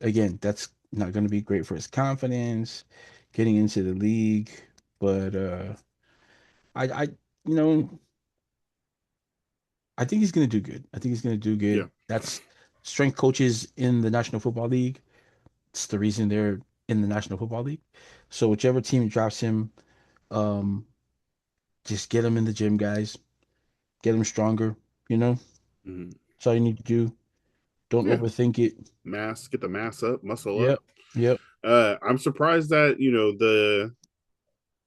S2: again, that's not gonna be great for his confidence getting into the league. But I you know, I think he's gonna do good. I think he's gonna do
S1: Yeah.
S2: good. That's strength coaches in the National Football League. It's the reason they're in the National Football League. So whichever team drafts him, um, just get him in the gym, guys. Get him stronger. You know,
S1: Mm-hmm.
S2: that's all you need to do. Don't
S1: Yeah.
S2: overthink it.
S1: Get the mass up, muscle up.
S2: Yep. Yep.
S1: I'm surprised that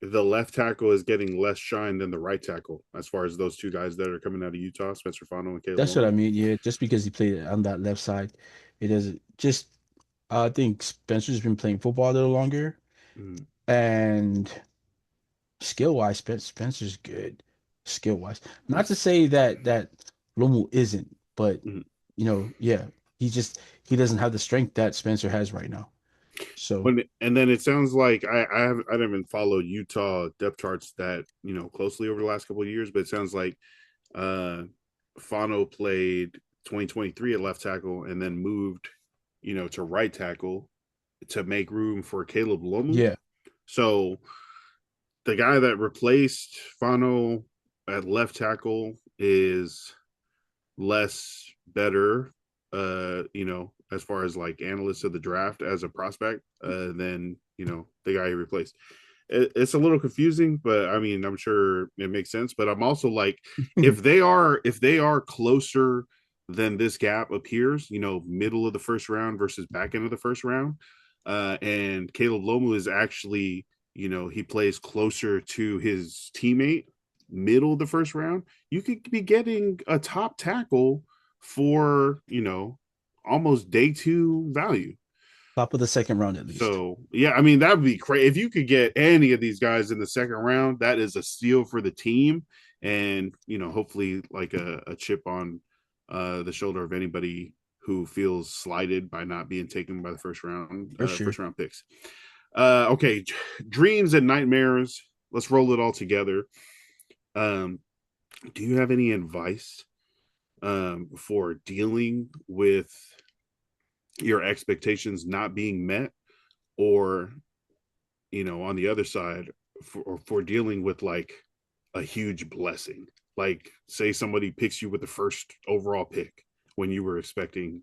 S1: the left tackle is getting less shine than the right tackle as far as those two guys that are coming out of Utah, Spencer Fano and Caleb
S2: That's what I
S1: Lomu.
S2: mean. Yeah, just because he played on that left side, it doesn't just I think Spencer's been playing football a little longer
S1: Mm-hmm.
S2: and skill wise, Spencer's good. Skill wise. Not to
S1: Yes.
S2: say that Lomu isn't, but
S1: Mm-hmm.
S2: yeah, he doesn't have the strength that Spencer has right now. So
S1: And then it sounds like I haven't followed Utah depth charts that closely over the last couple of years, but it sounds like uh Fano played 2023 at left tackle and then moved to right tackle to make room for Caleb Lomu.
S2: yeah,
S1: So the guy that replaced Fano at left tackle is less better, as far as like analysts of the draft as a prospect, than the guy he replaced. It's a little confusing, but I mean, I'm sure it makes sense. But I'm also like, if they are closer than this gap appears, middle of the first round versus back end of the first round, and Caleb Lomu is actually he plays closer to his teammate, middle of the first round, you could be getting a top tackle for, almost day two value.
S2: Top of the second round at least.
S1: So yeah, I mean that would be crazy if you could get any of these guys in the second round. That is a steal for the team, and hopefully like a chip on the shoulder of anybody who feels slighted by not being taken by the
S2: For sure.
S1: first round picks. Okay, dreams and nightmares. Let's roll it all together. Um, do you have any advice for dealing with your expectations not being met, or on the other side, for dealing with like a huge blessing, like say somebody picks you with the first overall pick when you were expecting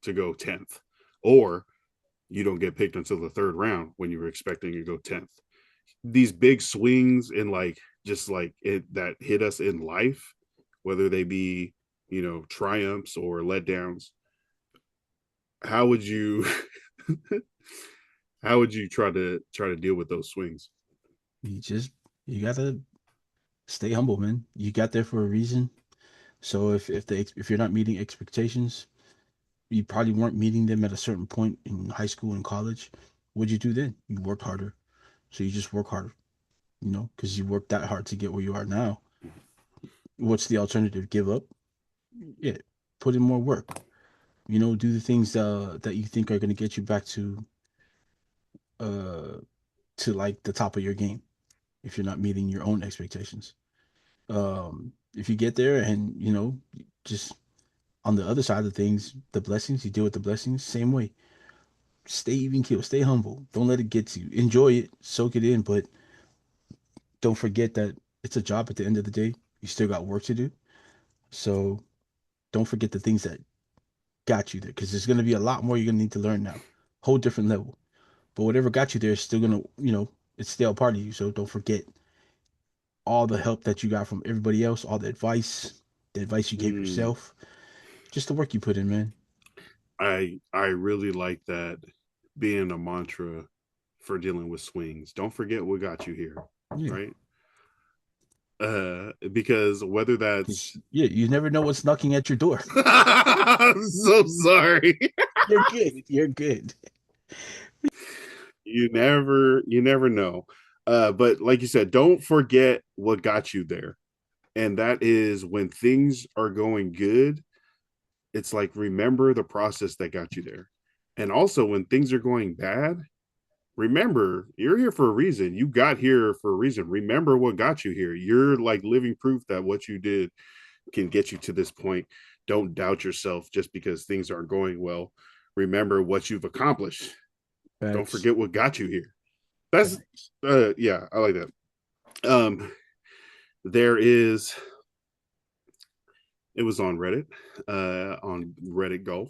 S1: to go 10th, or you don't get picked until the third round when you were expecting to go 10th. These big swings in like just like it that hit us in life, whether they be triumphs or letdowns, how would you how would you try to deal with those swings?
S2: You just you gotta stay humble, man. You got there for a reason. So if you're not meeting expectations, you probably weren't meeting them at a certain point in high school and college. What'd you do then? You worked harder. So you just work harder, because you worked that hard to get where you are now. What's the alternative? Give up? Yeah, put in more work. Do the things that you think are going to get you back uh to like the top of your game if you're not meeting your own expectations. If you get there and just on the other side of things, the blessings, you deal with the blessings same way. Stay even keel, stay humble. Don't let it get to you. Enjoy it, soak it in, but don't forget that it's a job at the end of the day. You still got work to do. So don't forget the things that got you there because there's going to be a lot more you're going to need to learn now. Whole different level. But whatever got you there is still going to, it's still a part of you. So don't forget all the help that you got from everybody else, all the advice you gave
S1: Mm,
S2: yourself, just the work you put in, man.
S1: I really like that being a mantra for dealing with swings. Don't forget what got you here,
S2: Yeah.
S1: right? Because whether
S2: Because,
S1: that's
S2: yeah, you never know what's knocking at your door.
S1: I'm so sorry.
S2: You're good. You're good.
S1: You never know. But like you said, don't forget what got you there. And that is when things are going good, it's like remember the process that got you there. And also when things are going bad, remember you're here for a reason. You got here for a reason. Remember what got you here. You're like living proof that what you did can get you to this point. Don't doubt yourself just because things aren't going well. Remember what you've accomplished. Don't
S2: Facts.
S1: forget what got you here. That's
S2: Facts.
S1: yeah, I like that. There is it was on Reddit Golf,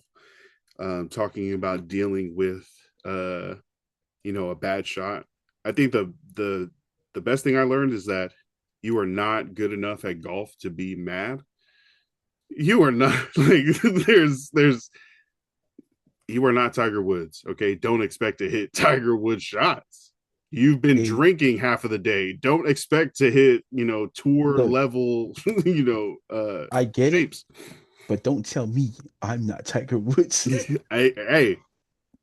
S1: talking about dealing with uh a bad shot. I think the best thing I learned is that you are not good enough at golf to be mad. You are not like there's you are not Tiger Woods. Okay, don't expect to hit Tiger Woods shots. You've been
S2: Hey,
S1: drinking half of the day. Don't expect to hit tour
S2: look,
S1: level
S2: I get it,
S1: shapes.
S2: but don't tell me I'm not Tiger Woods.
S1: Hey,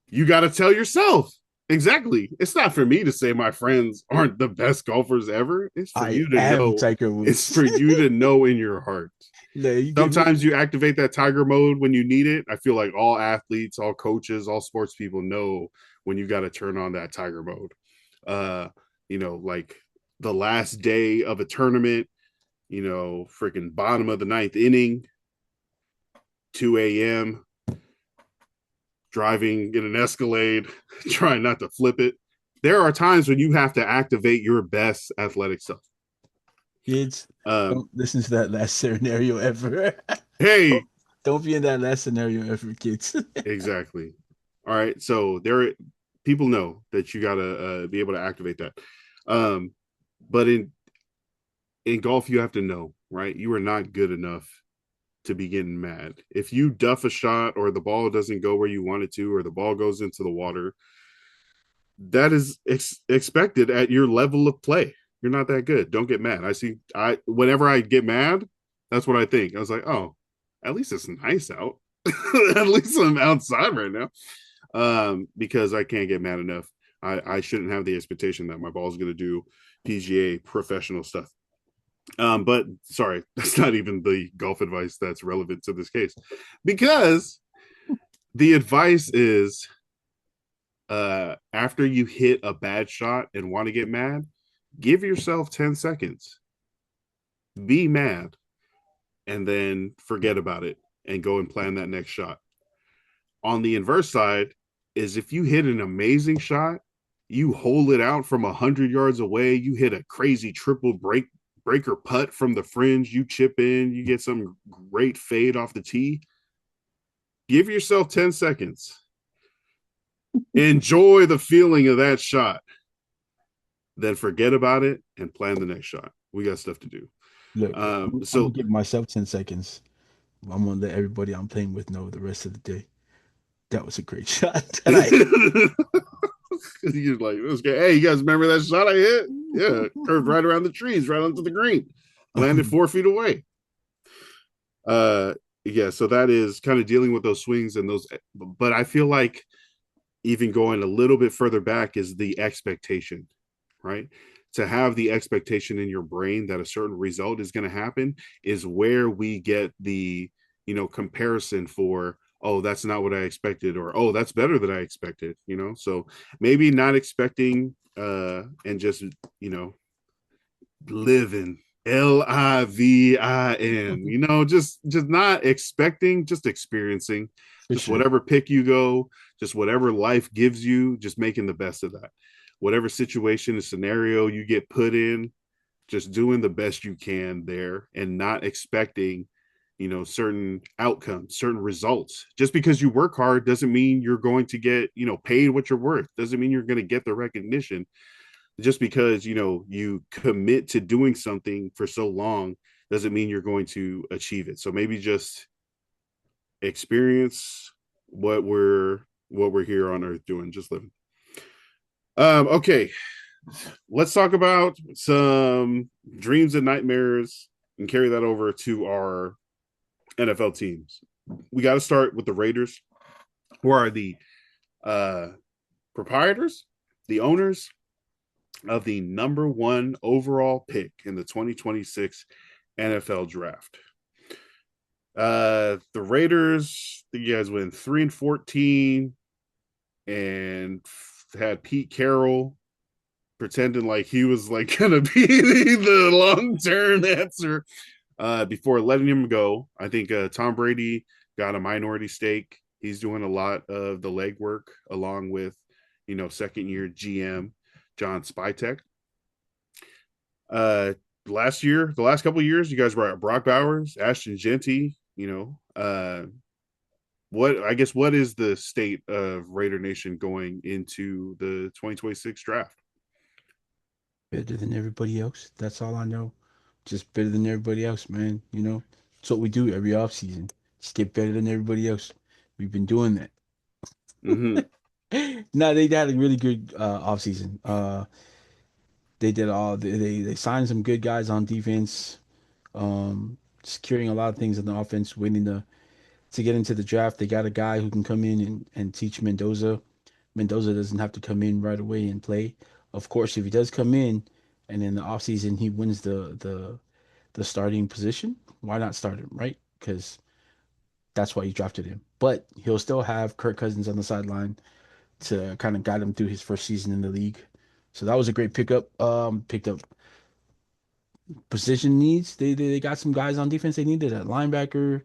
S1: you got to tell yourself. Exactly. It's not for me to say my friends aren't the best golfers ever. It's for
S2: I
S1: you to
S2: am
S1: know.
S2: Tiger
S1: It's
S2: Woods.
S1: for you to know in your heart.
S2: No, you give me
S1: Sometimes you activate that tiger mode when you need it. I feel like all athletes, all coaches, all sports people know when you got to turn on that tiger mode. Uh, like the last day of a tournament, freaking bottom of the ninth inning, 2 a.m., driving in an Escalade, trying not to flip it. There are times when you have to activate your best athletic self.
S2: kids.
S1: Um,
S2: Don't listen to that last scenario ever. don't,
S1: hey,
S2: don't be in that last scenario ever, kids.
S1: exactly. All right, so people know that you gotta be able to activate that. Um, but in golf, you have to know, right? You are not good enough to be getting mad. If you duff a shot or the ball doesn't go where you want it to, or the ball goes into the water, that is expected at your level of play. You're not that good. Don't get mad. I whenever I get mad, that's what I think. I was like, oh, at least it's nice out. At least I'm outside right now. Because I can't get mad enough. I shouldn't have the expectation that my ball is going to do PGA professional stuff. But sorry, that's not even the golf advice that's relevant to this case, because the advice is after you hit a bad shot and want to get mad, give yourself 10 seconds, be mad, and then forget about it and go and plan that next shot. On the inverse side is if you hit an amazing shot, you hold it out from 100 yards away, you hit a crazy triple breaker putt from the fringe, you chip in, you get some great fade off the tee. Give yourself 10 seconds. Enjoy the feeling of that shot. Then forget about it and plan the next shot. We got stuff to do.
S2: Look, I'm gonna
S1: So
S2: give myself 10 seconds. I'm gonna let everybody I'm playing with know the rest of the day. That was a great shot that I
S1: you're like, hey, you guys remember that shot I hit? Yeah, curved right around the trees, right onto the green, landed
S2: hit.
S1: 4 feet away. Uh, yeah, so that is kind of dealing with those swings and those. But I feel like even going a little bit further back is the expectation, right? To have the expectation in your brain that a certain result is going to happen is where we get the, comparison for, oh, that's not what I expected, or oh, that's better than I expected, So maybe not expecting and just, living livin, just not expecting, just experiencing,
S2: For
S1: just
S2: sure.
S1: whatever pick you go, just whatever life gives you, just making the best of that, whatever situation and scenario you get put in, just doing the best you can there and not expecting certain outcomes, certain results. Just because you work hard doesn't mean you're going to get paid what you're worth, doesn't mean you're going to get the recognition. Just because you commit to doing something for so long doesn't mean you're going to achieve it. So maybe just experience what we're here on earth doing, just living. Okay, let's talk about some dreams and nightmares and carry that over to our NFL teams. We got to start with the Raiders, who are the uh proprietors, the owners of the number one overall pick in the 2026 NFL draft. The Raiders, you guys went 3-14 and had Pete Carroll pretending like he was like gonna be the long-term answer before letting him go. I think Tom Brady got a minority stake. He's doing a lot of the legwork along with second year GM John Spytek. Uh, Last year, the last couple of years, you guys were at Brock Bowers, Ashton Genty. What is the state of Raider Nation going into the 2026 draft?
S2: Better than everybody else. That's all I know. Just better than everybody else, man. You know, it's what we do every off season. Just get better than everybody else. We've been doing that.
S1: Mm-hmm.
S2: No, they had a really good off season. They did all they signed some good guys on defense, securing a lot of things on the offense, winning to get into the draft. They got a guy who can come in and teach Mendoza. Mendoza doesn't have to come in right away and play. Of course, if he does come in and in the offseason he wins the starting position, why not start him, right? Because that's why you drafted him. But he'll still have Kirk Cousins on the sideline to kind of guide him through his first season in the league. So that was a great pickup. Picked up position needs. They got some guys on defense they needed at linebacker.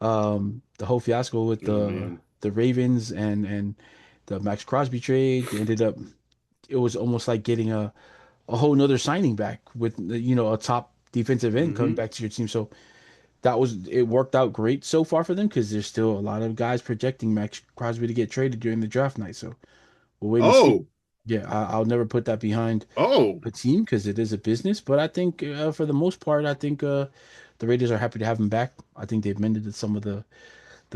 S2: The whole fiasco with
S1: Oh
S2: the
S1: man.
S2: the Ravens and the Max Crosby trade, they ended up it was almost like getting a whole nother signing back with a top defensive end coming
S1: Mm-hmm.
S2: back to your team. So that was it worked out great so far for them because there's still a lot of guys projecting Max Crosby to get traded during the draft night. So we'll wait and see.
S1: Oh,
S2: Yeah, I'll never put that behind
S1: oh.
S2: a team because it is a business. But I think for the most part, I think the Raiders are happy to have him back. I think they've mended some of the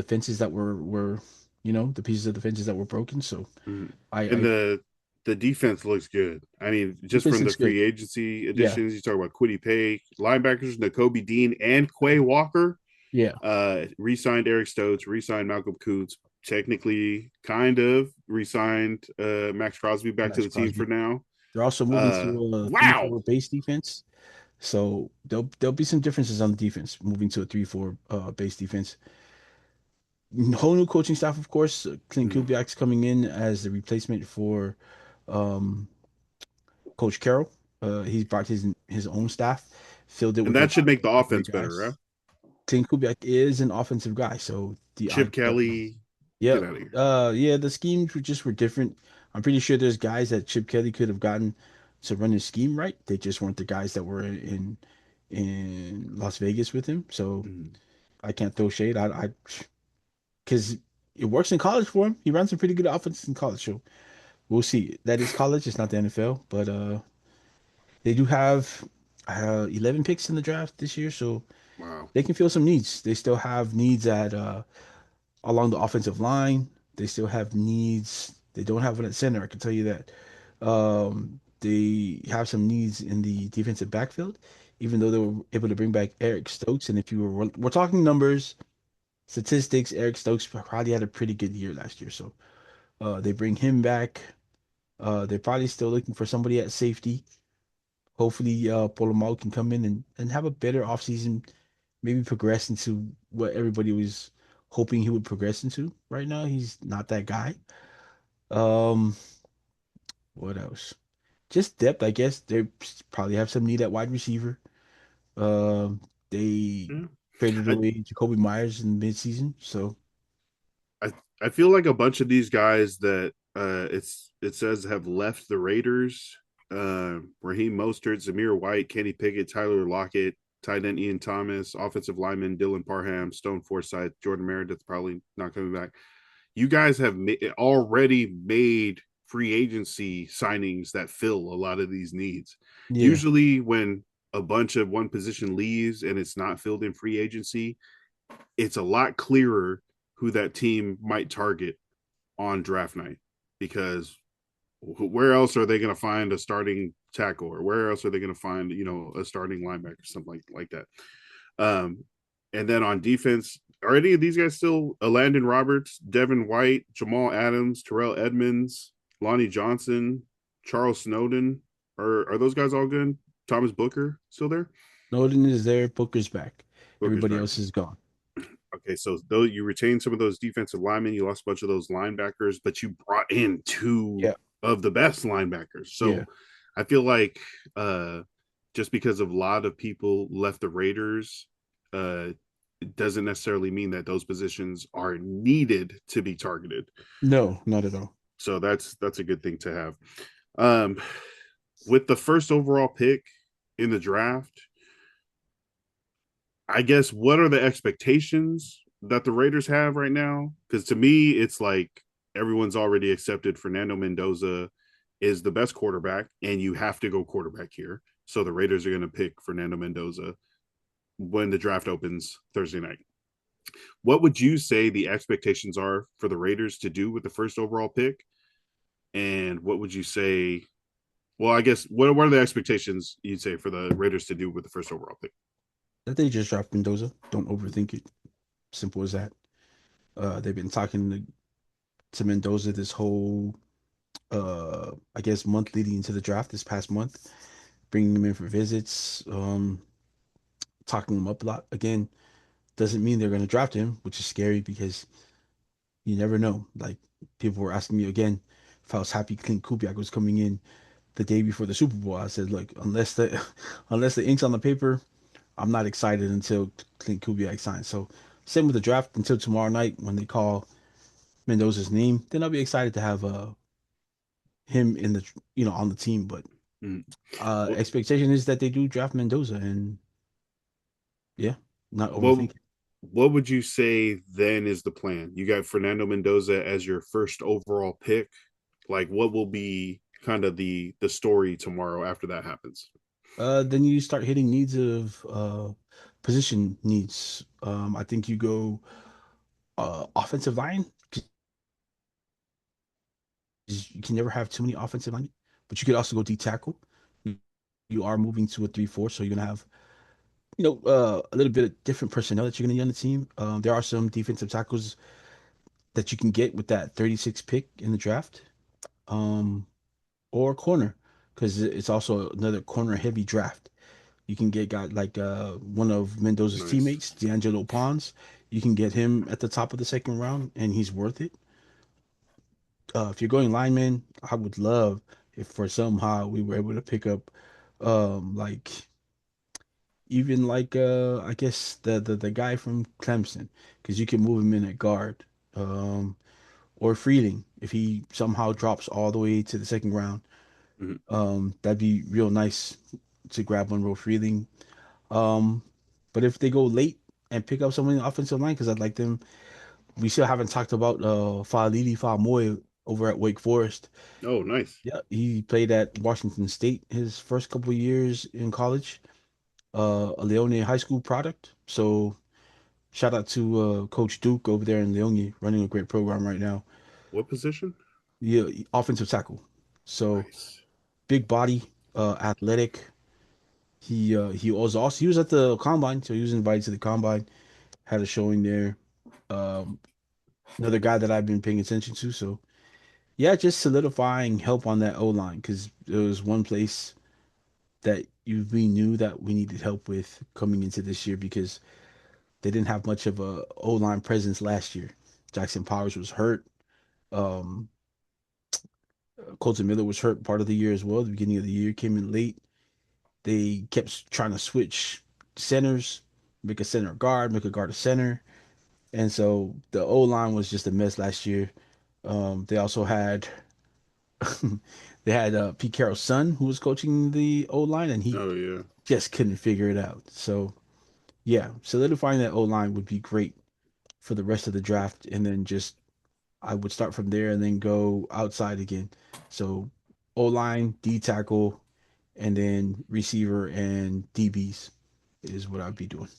S2: fences that were the pieces of the fences that were broken. So
S1: Mhm.
S2: I,
S1: And
S2: I
S1: the the defense looks good. I mean, just
S2: Defense
S1: from the
S2: looks good.
S1: free agency
S2: Yeah,
S1: additions, you talk about Quiddy Pay, linebackers, N'Kobe Dean and Quay Walker.
S2: yeah.
S1: Re-signed Eric Stokes, re-signed Malcolm Coots, technically kind of re-signed Max Crosby back to
S2: Max
S1: the team for
S2: Crosby.
S1: now.
S2: They're also moving to a three
S1: Wow.
S2: four base defense. So there'll be some differences on the defense, moving to a 3-4 base defense. Whole new coaching staff, of course. Clint
S1: Mm.
S2: Kubiak's coming in as the replacement for um, Coach Carroll. He's brought his own staff, filled it
S1: And
S2: with a
S1: that should
S2: lot
S1: make the
S2: of great
S1: offense better, huh?
S2: guys. Clint Kubiak is an offensive guy, so
S1: Chip Kelly,
S2: yeah,
S1: get out of here.
S2: yeah, the schemes were different. I'm pretty sure there's guys that Chip Kelly could have gotten to run his scheme right. They just weren't the guys that were in Las Vegas with him. So
S1: Mm.
S2: I can't throw shade. I because it works in college for him. He runs some pretty good offenses in college. So we'll see. That is college. It's not the NFL, but they do have 11 picks in the draft this year, so
S1: Wow.
S2: they can fill some needs. They still have needs at along the offensive line. They still have needs. They don't have one at center. I can tell you that. They have some needs in the defensive backfield, even though they were able to bring back Eric Stokes. And if you we're talking numbers, statistics, Eric Stokes probably had a pretty good year last year. So they bring him back. They're probably still looking for somebody at safety. Hopefully, Polamalu can come in and have a better offseason, maybe progress into what everybody was hoping he would progress into. Right now, he's not that guy. Um, what else? Just depth, I guess. They probably have some need at wide receiver. Um, they
S1: Yeah.
S2: traded
S1: I,
S2: away Jacoby Myers in midseason, so
S1: I I feel like a bunch of these guys that it says have left the Raiders. Raheem Mostert, Zamir White, Kenny Pickett, Tyler Lockett, tight end Ian Thomas, offensive lineman Dylan Parham, Stone Forsythe, Jordan Meredith probably not coming back. You guys have already made free agency signings that fill a lot of these needs.
S2: yeah.
S1: Usually, when a bunch of one position leaves and it's not filled in free agency, it's a lot clearer who that team might target on draft night because where else are they going to find a starting tackle or where else are they going to find a starting linebacker, something like that. um and then on defense, are any of these guys still Landon Roberts, Devin White, Jamal Adams, Terrell Edmonds, Lonnie Johnson, Charles Snowden? Are those guys all good? Thomas Booker still there?
S2: Snowden is there. Booker's back.
S1: Booker's
S2: Everybody
S1: back.
S2: else is gone.
S1: Okay, so though you retained some of those defensive linemen, you lost a bunch of those linebackers, but you brought in two
S2: Yeah,
S1: of the best linebackers.
S2: yeah.
S1: So I feel like just because of a lot of people left the Raiders, it doesn't necessarily mean that those positions are needed to be targeted.
S2: No, not at all.
S1: So that's a good thing to have. Um, with the first overall pick in the draft, I guess what are the expectations that the Raiders have right now? Because to me, it's like everyone's already accepted Fernando Mendoza is the best quarterback, and you have to go quarterback here. So the Raiders are going to pick Fernando Mendoza when the draft opens Thursday night. What would you say the expectations are for the Raiders to do with the first overall pick? And what would you say? Well, I guess what are the expectations you'd say for the Raiders to do with the first overall pick?
S2: That they just dropped Mendoza. Don't overthink it. Simple as that. They've been talking to Mendoza this whole, I guess, month leading into the draft this past month, bringing him in for visits, talking him up a lot. Again, doesn't mean they're going to draft him, which is scary because you never know. Like people were asking me again if I was happy Clint Kubiak was coming in the day before the Super Bowl. I said, look, unless the unless the ink's on the paper, I'm not excited until Clint Kubiak signs. So same with the draft until tomorrow night when they call Mendoza's name, then I'll be excited to have him in the on the team. But
S1: Mm. What
S2: expectation is that they do draft Mendoza, and yeah, not
S1: what
S2: overthinking.
S1: what would you say then is the plan? You got Fernando Mendoza as your first overall pick. Like, what will be kind of the story tomorrow after that happens?
S2: Then you start hitting needs of position needs. I think you go offensive line. you can never have too many offensive line, but you could also go D tackle. You, you are moving to a 3-4, so you're gonna have a little bit of different personnel that you're gonna need on the team. There are some defensive tackles that you can get with that 36 pick in the draft, um, or corner, because it's also another corner heavy draft. You can get got like one of Mendoza's
S1: Nice.
S2: teammates, D'Angelo Pons. You can get him at the top of the second round, and he's worth it. If you're going lineman, I would love if for somehow we were able to pick up, like even like I guess the guy from Clemson, because you can move him in at guard, or Freeling if he somehow drops all the way to the second round.
S1: Mhm.
S2: That'd be real nice to grab one real Freeling. Um, but if they go late and pick up someone in the offensive line, because I'd like them. We still haven't talked about Fa'alili Fa'amoe over at Wake Forest.
S1: Oh, nice.
S2: Yeah, he played at Washington State his first couple of years in college. A Leone High School product. So shout out to Coach Duke over there in Leone, running a great program right now.
S1: What position?
S2: Yeah, offensive tackle. So
S1: Nice.
S2: big body, athletic. He was at the combine, so he was invited to the combine. Had a showing there. Um, Another guy that I've been paying attention to. So yeah, just solidifying help on that O line because there was one place that we knew that we needed help with coming into this year because they didn't have much of a O line presence last year. Jackson Powers was hurt. Um, Colton Miller was hurt part of the year as well. The beginning of the year came in late. They kept trying to switch centers, make a center a guard, make a guard a center, and so the O line was just a mess last year. They also had they had Pete Carroll's son who was coaching the O line, and he
S1: Oh yeah.
S2: just couldn't figure it out. So yeah, solidifying that O line would be great for the rest of the draft, and then just I would start from there and then go outside again. So O line, D tackle, and then receiver and DBs is what I'd be doing.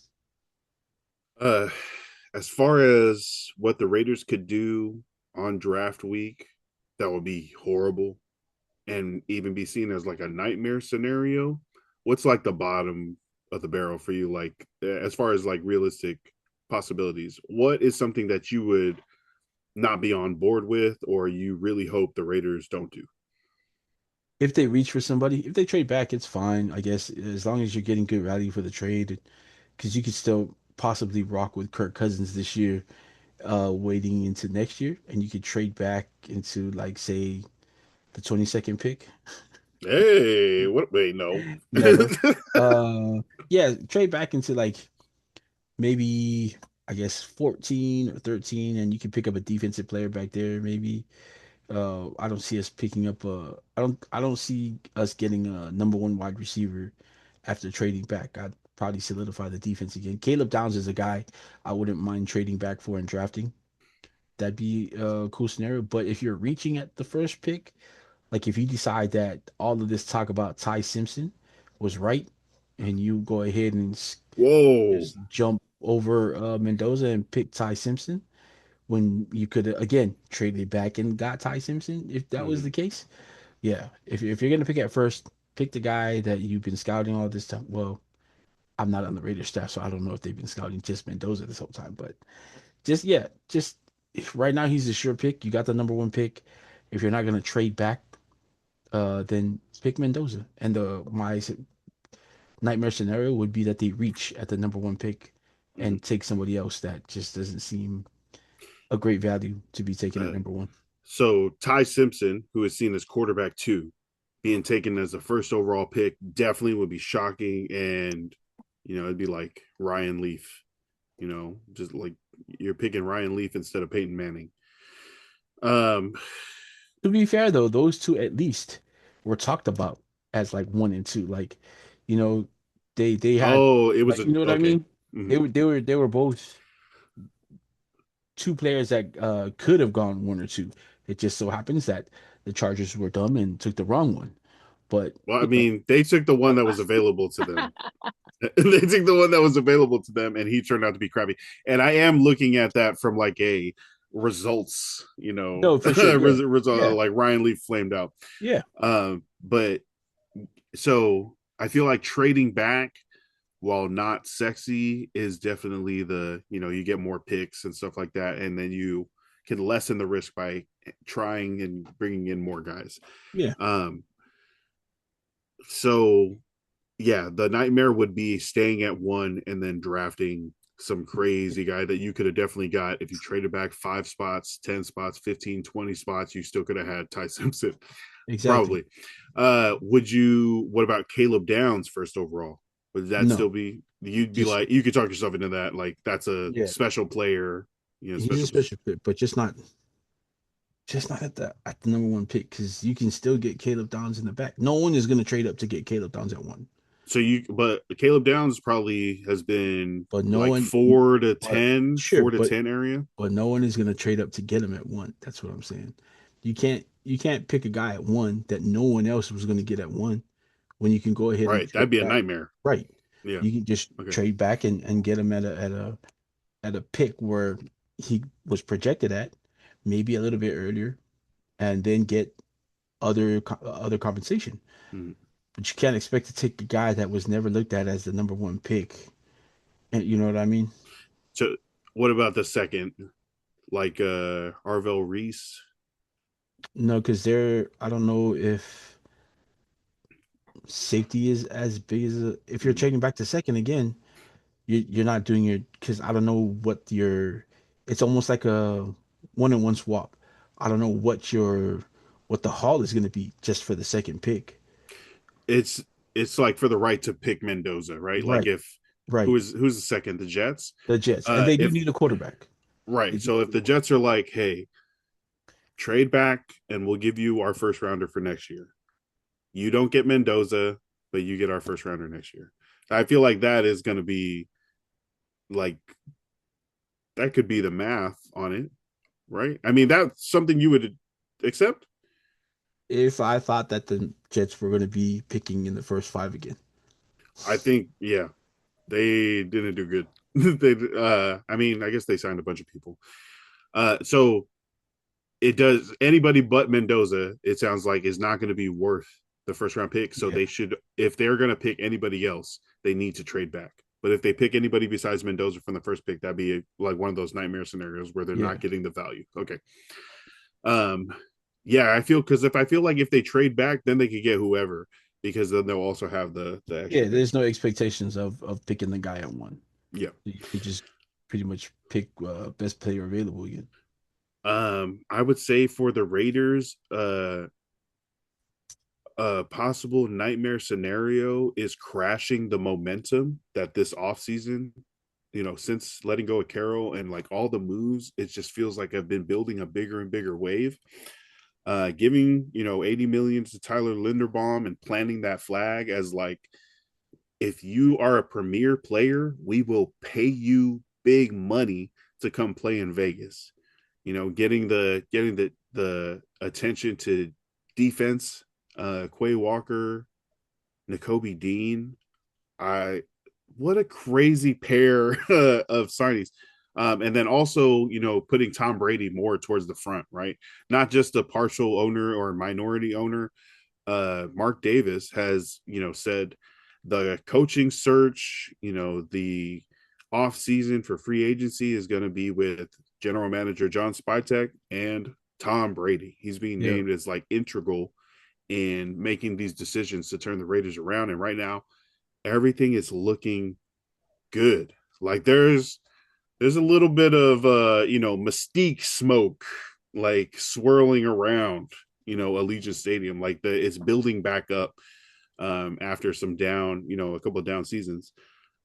S1: Uh, as far as what the Raiders could do on draft week, that would be horrible and even be seen as like a nightmare scenario. What's like the bottom of the barrel for you? Like as far as like realistic possibilities, what is something that you would not be on board with, or you really hope the Raiders don't do?
S2: If they reach for somebody, if they trade back, it's fine, I guess, as long as you're getting good value for the trade, because you could still possibly rock with Kirk Cousins this year, waiting into next year, and you could trade back into like say the 22nd pick.
S1: Hey, what? Wait, no.
S2: Never. Yeah, trade back into like maybe I guess 14 or 13, and you can pick up a defensive player back there. Maybe I don't see us picking up I don't see us getting a number one wide receiver after trading back. I'd probably solidify the defense again. Caleb Downs is a guy I wouldn't mind trading back for and drafting. That'd be a cool scenario. But if you're reaching at the first pick, like if you decide that all of this talk about Ty Simpson was right, and you go ahead and
S1: Whoa.
S2: just jump over Mendoza and pick Ty Simpson, when you could again trade it back and got Ty Simpson if that was
S1: Mm-hmm.
S2: the case. Yeah, if you're gonna pick at first, pick the guy that you've been scouting all this time. Well, I'm not on the Raiders staff, so I don't know if they've been scouting just Mendoza this whole time. But just yeah, just right now he's a sure pick. You got the number one pick. If you're not gonna trade back, then pick Mendoza. And my nightmare scenario would be that they reach at the number one pick
S1: Mm-hmm.
S2: and take somebody else that just doesn't seem a great value to be taken at
S1: Uh,
S2: number one.
S1: so Ty Simpson, who is seen as quarterback two, being taken as the first overall pick, definitely would be shocking, and it'd be like Ryan Leaf. Just like you're picking Ryan Leaf instead of Peyton Manning. Um.
S2: To be fair though, those two at least were talked about as like one and two. Like, you know, they had
S1: Oh, it was
S2: like
S1: a
S2: you know what I
S1: okay.
S2: mean?
S1: Mm-hmm.
S2: They were both two players that could have gone one or two. It just so happens that the Chargers were dumb and took the wrong one. But
S1: Well, I
S2: you know,
S1: mean, they took the one that was available to them. They took the one that was available to them, and he turned out to be crappy. And I am looking at that from like a results,
S2: No, for sure. Yeah. Yeah.
S1: like Ryan Leaf flamed out.
S2: Yeah.
S1: But so I feel like trading back, while not sexy, is definitely you get more picks and stuff like that, and then you can lessen the risk by trying and bringing in more guys.
S2: Yeah.
S1: Um, so yeah, the nightmare would be staying at one and then drafting some crazy guy that you could have definitely got if you traded back 5 spots, 10 spots, 15, 20 spots. You still could have had Ty Simpson,
S2: Exactly.
S1: probably. What about Caleb Downs first overall? Would that still
S2: No.
S1: be, you'd be
S2: Just
S1: like, you could talk yourself into that? Like, that's a
S2: yeah.
S1: special player,
S2: He's a
S1: special.
S2: special fit, but just not at the number one pick because you can still get Caleb Downs in the back. No one is going to trade up to get Caleb Downs at one,
S1: But Caleb Downs probably has been
S2: but no
S1: like
S2: one,
S1: four to
S2: but
S1: ten,
S2: sure,
S1: four to
S2: but
S1: 10 area.
S2: no one is going to trade up to get him at one. That's what I'm saying. You can't pick a guy at one that no one else was going to get at one when you can go ahead and
S1: Right. That'd
S2: trade
S1: be a
S2: back.
S1: nightmare.
S2: Right.
S1: Yeah.
S2: You can just
S1: Okay.
S2: trade back and get him at a pick where he was projected at, maybe a little bit earlier, and then get other compensation.
S1: Mhm.
S2: But you can't expect to take a guy that was never looked at as the number one pick. And you know what I mean?
S1: So what about the second? Like Arvell Reese?
S2: No, because I don't know if safety is as big as if you're
S1: Mhm.
S2: trading back to second again, you're not doing your because I don't know what it's almost like a one-on-one swap. I don't know what the haul is going to be just for the second pick.
S1: It's it's like for the right to pick Mendoza, right? Like
S2: Right,
S1: if
S2: right.
S1: who's the second? The Jets?
S2: The Jets, and they do
S1: If
S2: need a quarterback. They
S1: Right.
S2: do
S1: So
S2: need
S1: if
S2: a
S1: the
S2: quarterback.
S1: Jets are like, hey, trade back and we'll give you our first rounder for next year. You don't get Mendoza, but you get our first rounder next year. I feel like that is going to be like, that could be the math on it, right? I mean, that's something you would accept.
S2: If I thought that the Jets were going to be picking in the first five again.
S1: I think, yeah, they didn't do good. I mean, I guess they signed a bunch of people. So it does, anybody but Mendoza, it sounds like, is not going to be worth the first round pick. So
S2: Yeah,
S1: they should, if they're going to pick anybody else, they need to trade back. But if they pick anybody besides Mendoza from the first pick, that'd be like one of those nightmare scenarios where they're
S2: yeah,
S1: not getting the value. Okay. Um, yeah, I feel, because if I feel like if they trade back, then they could get whoever, because then they'll also have the extra
S2: yeah.
S1: picks.
S2: There's no expectations of picking the guy at one.
S1: Yeah.
S2: You just pretty much pick best player available again.
S1: I would say for the Raiders, a possible nightmare scenario is crashing the momentum that this offseason, since letting go of Carroll and like all the moves, it just feels like I've been building a bigger and bigger wave. Giving, 80 million to Tyler Linderbaum and planting that flag as like, if you are a premier player, we will pay you big money to come play in Vegas. Getting the attention to defense, Quay Walker, N'Kobe Dean. I What a crazy pair of signings. And then also, putting Tom Brady more towards the front, right? Not just a partial owner or minority owner. Mark Davis has, said the coaching search, the off season for free agency is going to be with general manager John Spytek and Tom Brady. He's being
S2: Yeah,
S1: named as like integral in making these decisions to turn the Raiders around. And right now, everything is looking good. Like there's a little bit of mystique smoke like swirling around, Allegiant Stadium. Like it's building back up after some down, a couple of down seasons.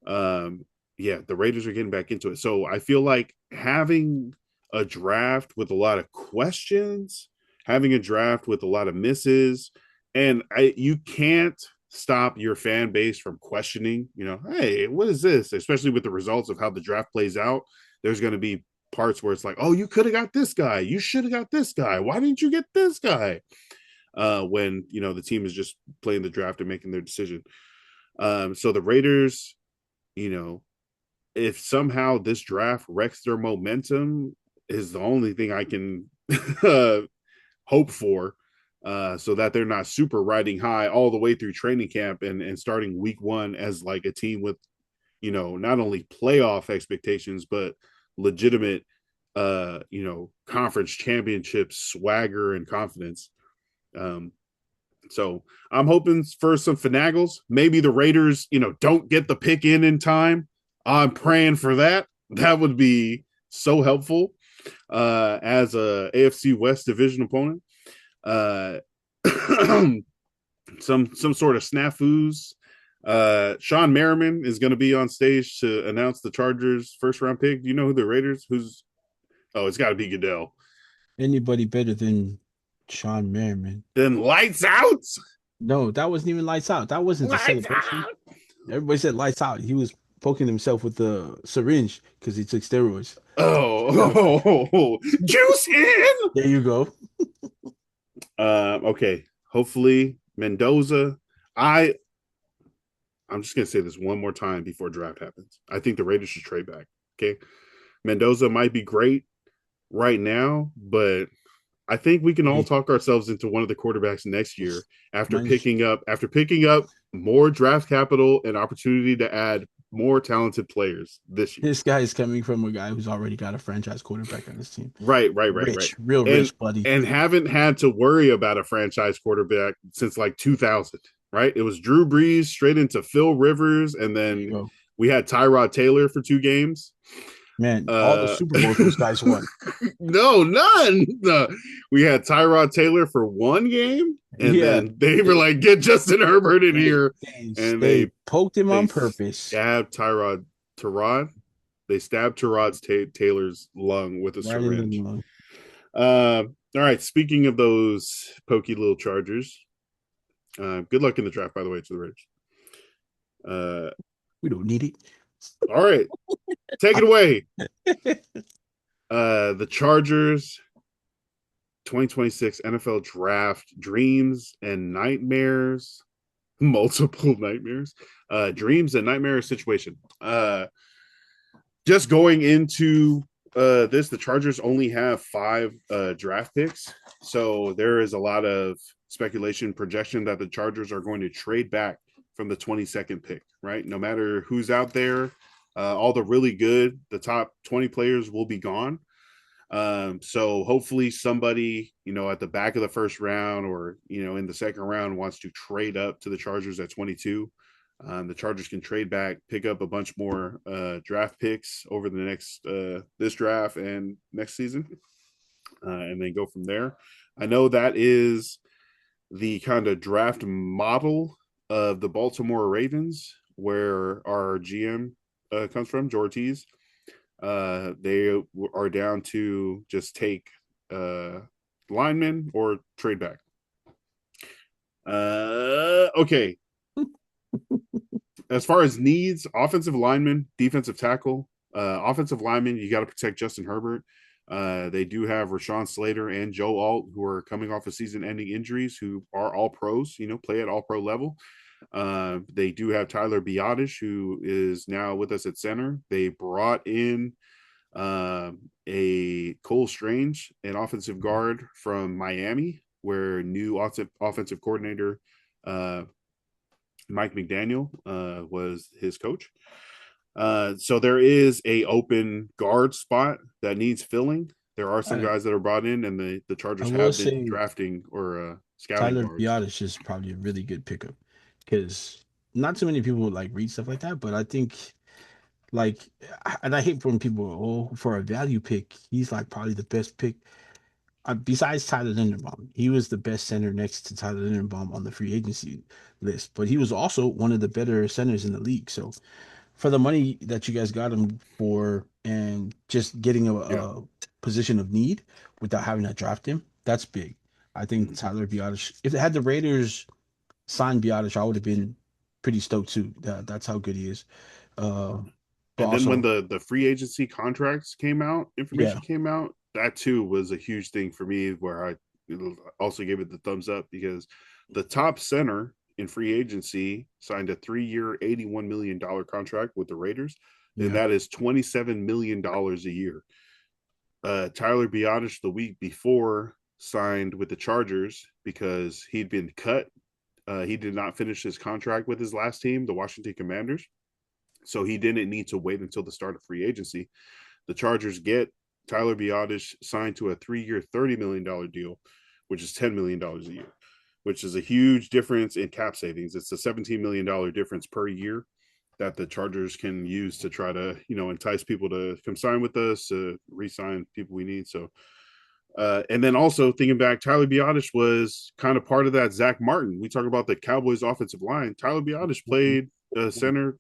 S1: Um yeah, the Raiders are getting back into it. So I feel like having a draft with a lot of questions, having a draft with a lot of misses, and you can't stop your fan base from questioning, hey, what is this? Especially with the results of how the draft plays out. There's going to be parts where it's like, oh, you could have got this guy. You should have got this guy. Why didn't you get this guy? When, the team is just playing the draft and making their decision. So the Raiders, you know, if somehow this draft wrecks their momentum, is the only thing I can uh, hope for, so that they're not super riding high all the way through training camp and starting week one as like a team with, not only playoff expectations, but legitimate, conference championship swagger and confidence. Um, so I'm hoping for some finagles. Maybe the Raiders, don't get the pick in time. I'm praying for that. That would be so helpful as a AFC West division opponent. Uh, some sort of snafus. Sean Merriman is going to be on stage to announce the Chargers' first round pick. Do you know who the Raiders? Who's? Oh, it's got to be Goodell.
S2: Anybody better than Sean Merriman?
S1: Then lights out.
S2: No, that wasn't even lights out. That wasn't the
S1: Lights
S2: celebration.
S1: out.
S2: Everybody said lights out. He was poking himself with the syringe because he took steroids.
S1: Juice in.
S2: There you go.
S1: Okay. Hopefully Mendoza. I'm just gonna say this one more time before draft happens. I think the Raiders should trade back. Okay. Mendoza might be great right now, but I think we can all
S2: Hey,
S1: talk ourselves into one of the quarterbacks next year after
S2: man's,
S1: picking up more draft capital and opportunity to add more talented players this year.
S2: this guy is coming from a guy who's already got a franchise quarterback on his team.
S1: Right.
S2: Rich, real
S1: And
S2: rich, buddy.
S1: and haven't had to worry about a franchise quarterback since like 2000, right? It was Drew Brees straight into Phil Rivers, and
S2: There you
S1: then
S2: go.
S1: we had Tyrod Taylor for 2 games.
S2: Man, all the
S1: Uh,
S2: Super Bowls those guys won.
S1: no, none. No. We had Tyrod Taylor for 1 game, and
S2: Yeah,
S1: then they were
S2: they,
S1: like, "Get Justin Herbert in here," and
S2: they
S1: they
S2: poked him
S1: they
S2: on purpose.
S1: stabbed Tyrod. They stabbed Taylor's lung with a
S2: Right in the
S1: syringe.
S2: lung.
S1: All right. Speaking of those pokey little Chargers, good luck in the draft, by the way, to the Raiders. Uh,
S2: We don't need
S1: all right, take it away.
S2: it.
S1: The Chargers 2026 NFL Draft dreams and nightmares, multiple nightmares, dreams and nightmare situation. Just going into the Chargers only have 5 draft picks, so there is a lot of speculation, projection that the Chargers are going to trade back from the 22nd pick. Right, no matter who's out there, all the really good, the top 20 players will be gone. So hopefully somebody, at the back of the first round or, in the second round wants to trade up to the Chargers at 22. The Chargers can trade back, pick up a bunch more draft picks over the next this draft and next season, and then go from there. I know that is the kind of draft model of the Baltimore Ravens, where our GM comes from, Ortiz. They are down to just take linemen or trade back. Okay. As far as needs, offensive lineman, defensive tackle, offensive lineman, you got to protect Justin Herbert. They do have Rashawn Slater and Joe Alt, who are coming off of season-ending injuries, who are all pros, play at all-pro level. They do have Tyler Biotish, who is now with us at center. They brought in a Cole Strange, an offensive guard from Miami, where new offensive coordinator Mike McDaniel was his coach. So there is a open guard spot that needs filling. There are some
S2: I,
S1: guys that are brought in, and the
S2: I
S1: Chargers
S2: will
S1: have been
S2: say
S1: drafting or scouting
S2: Tyler
S1: guards.
S2: Biotis is probably a really good pickup because not too many people like read stuff like that, but I think like, and I hate when people for a value pick, he's like probably the best pick besides Tyler Linderbaum. He was the best center next to Tyler Linderbaum on the free agency list, but he was also one of the better centers in the league. So for the money that you guys got him for and just getting
S1: Yeah.
S2: a position of need without having to draft him, that's big. I think
S1: Mm-hmm.
S2: Tyler Biotish, if they had the Raiders sign Biotish, I would have been pretty stoked too. That's how good he is. Uh, but
S1: And then when
S2: also,
S1: the free agency contracts came out,
S2: yeah,
S1: information came out, that too was a huge thing for me, where I also gave it the thumbs up, because the top center in free agency signed a 3-year, $81 million contract with the Raiders, and
S2: yeah,
S1: that is $27 million a year. Tyler Biotish the week before signed with the Chargers because he'd been cut. He did not finish his contract with his last team, the Washington Commanders. So he didn't need to wait until the start of free agency. The Chargers get Tyler Biotish signed to a 3-year, $30 million deal, which is $10 million a year, which is a huge difference in cap savings. It's a $17 million difference per year that the Chargers can use to try to, entice people to come sign with us, to re-sign people we need. So, and then also thinking back, Tyler Biotish was kind of part of that Zach Martin. We talk about the Cowboys offensive line. Tyler Biotish played center.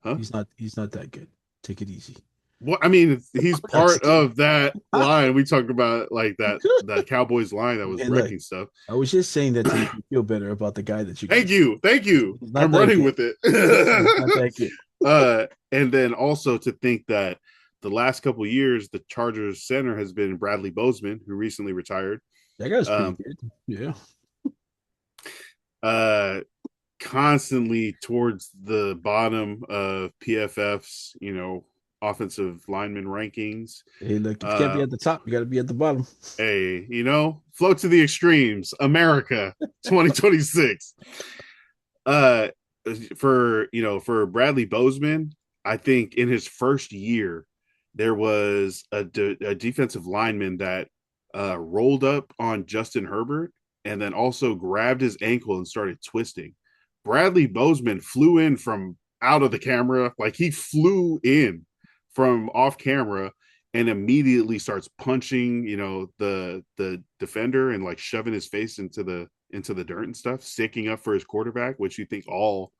S1: Huh?
S2: He's not that good. Take it easy.
S1: Well, I mean, he's
S2: That's
S1: part of that line. We talk about like that the Cowboys line that was
S2: and look,
S1: wrecking stuff.
S2: I was just saying that to make you feel better about the guy that you
S1: Thank
S2: guys.
S1: you, thank you.
S2: He's not
S1: I'm
S2: that
S1: running
S2: good.
S1: with it.
S2: He's not that good.
S1: And then also to think that the last couple of years, the Chargers center has been Bradley Bozeman, who recently retired.
S2: That guy's pretty
S1: Um,
S2: good. Yeah.
S1: uh, Constantly towards the bottom of PFF's, offensive lineman rankings.
S2: Hey, look, if you can't be
S1: Uh,
S2: at the top, you got to be at the bottom.
S1: hey, float to the extremes, America 2026. Uh, for Bradley Bozeman, I think in his first year, there was a defensive lineman that rolled up on Justin Herbert and then also grabbed his ankle and started twisting. Bradley Bozeman flew in from out of the camera, like he flew in from off camera and immediately starts punching, the defender and like shoving his face into the dirt and stuff, sticking up for his quarterback, which you think all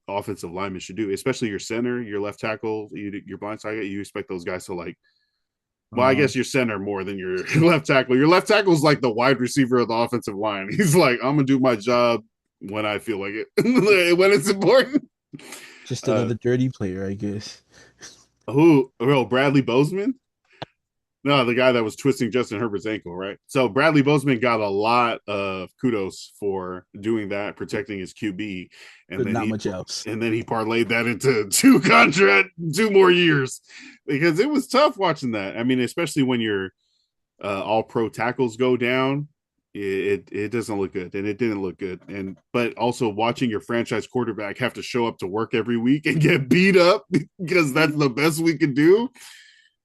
S1: offensive linemen should do, especially your center, your left tackle, your blind side. You expect those guys to like. Well, I
S2: Uh,
S1: guess your center more than your left tackle. Your left tackle is like the wide receiver of the offensive line. He's like, I'm gonna do my job when I feel like it, when it's important.
S2: just
S1: Uh,
S2: another dirty player, I guess.
S1: Bradley Bozeman? No, the guy that was twisting Justin Herbert's ankle, right? So Bradley Bozeman got a lot of kudos for doing that, protecting his QB, and
S2: But
S1: then
S2: not
S1: he
S2: much else.
S1: parlayed that into 2 more years because it was tough watching that. I mean, especially when your all pro tackles go down, it doesn't look good, and it didn't look good. And but also watching your franchise quarterback have to show up to work every week and get beat up because that's the best we could do.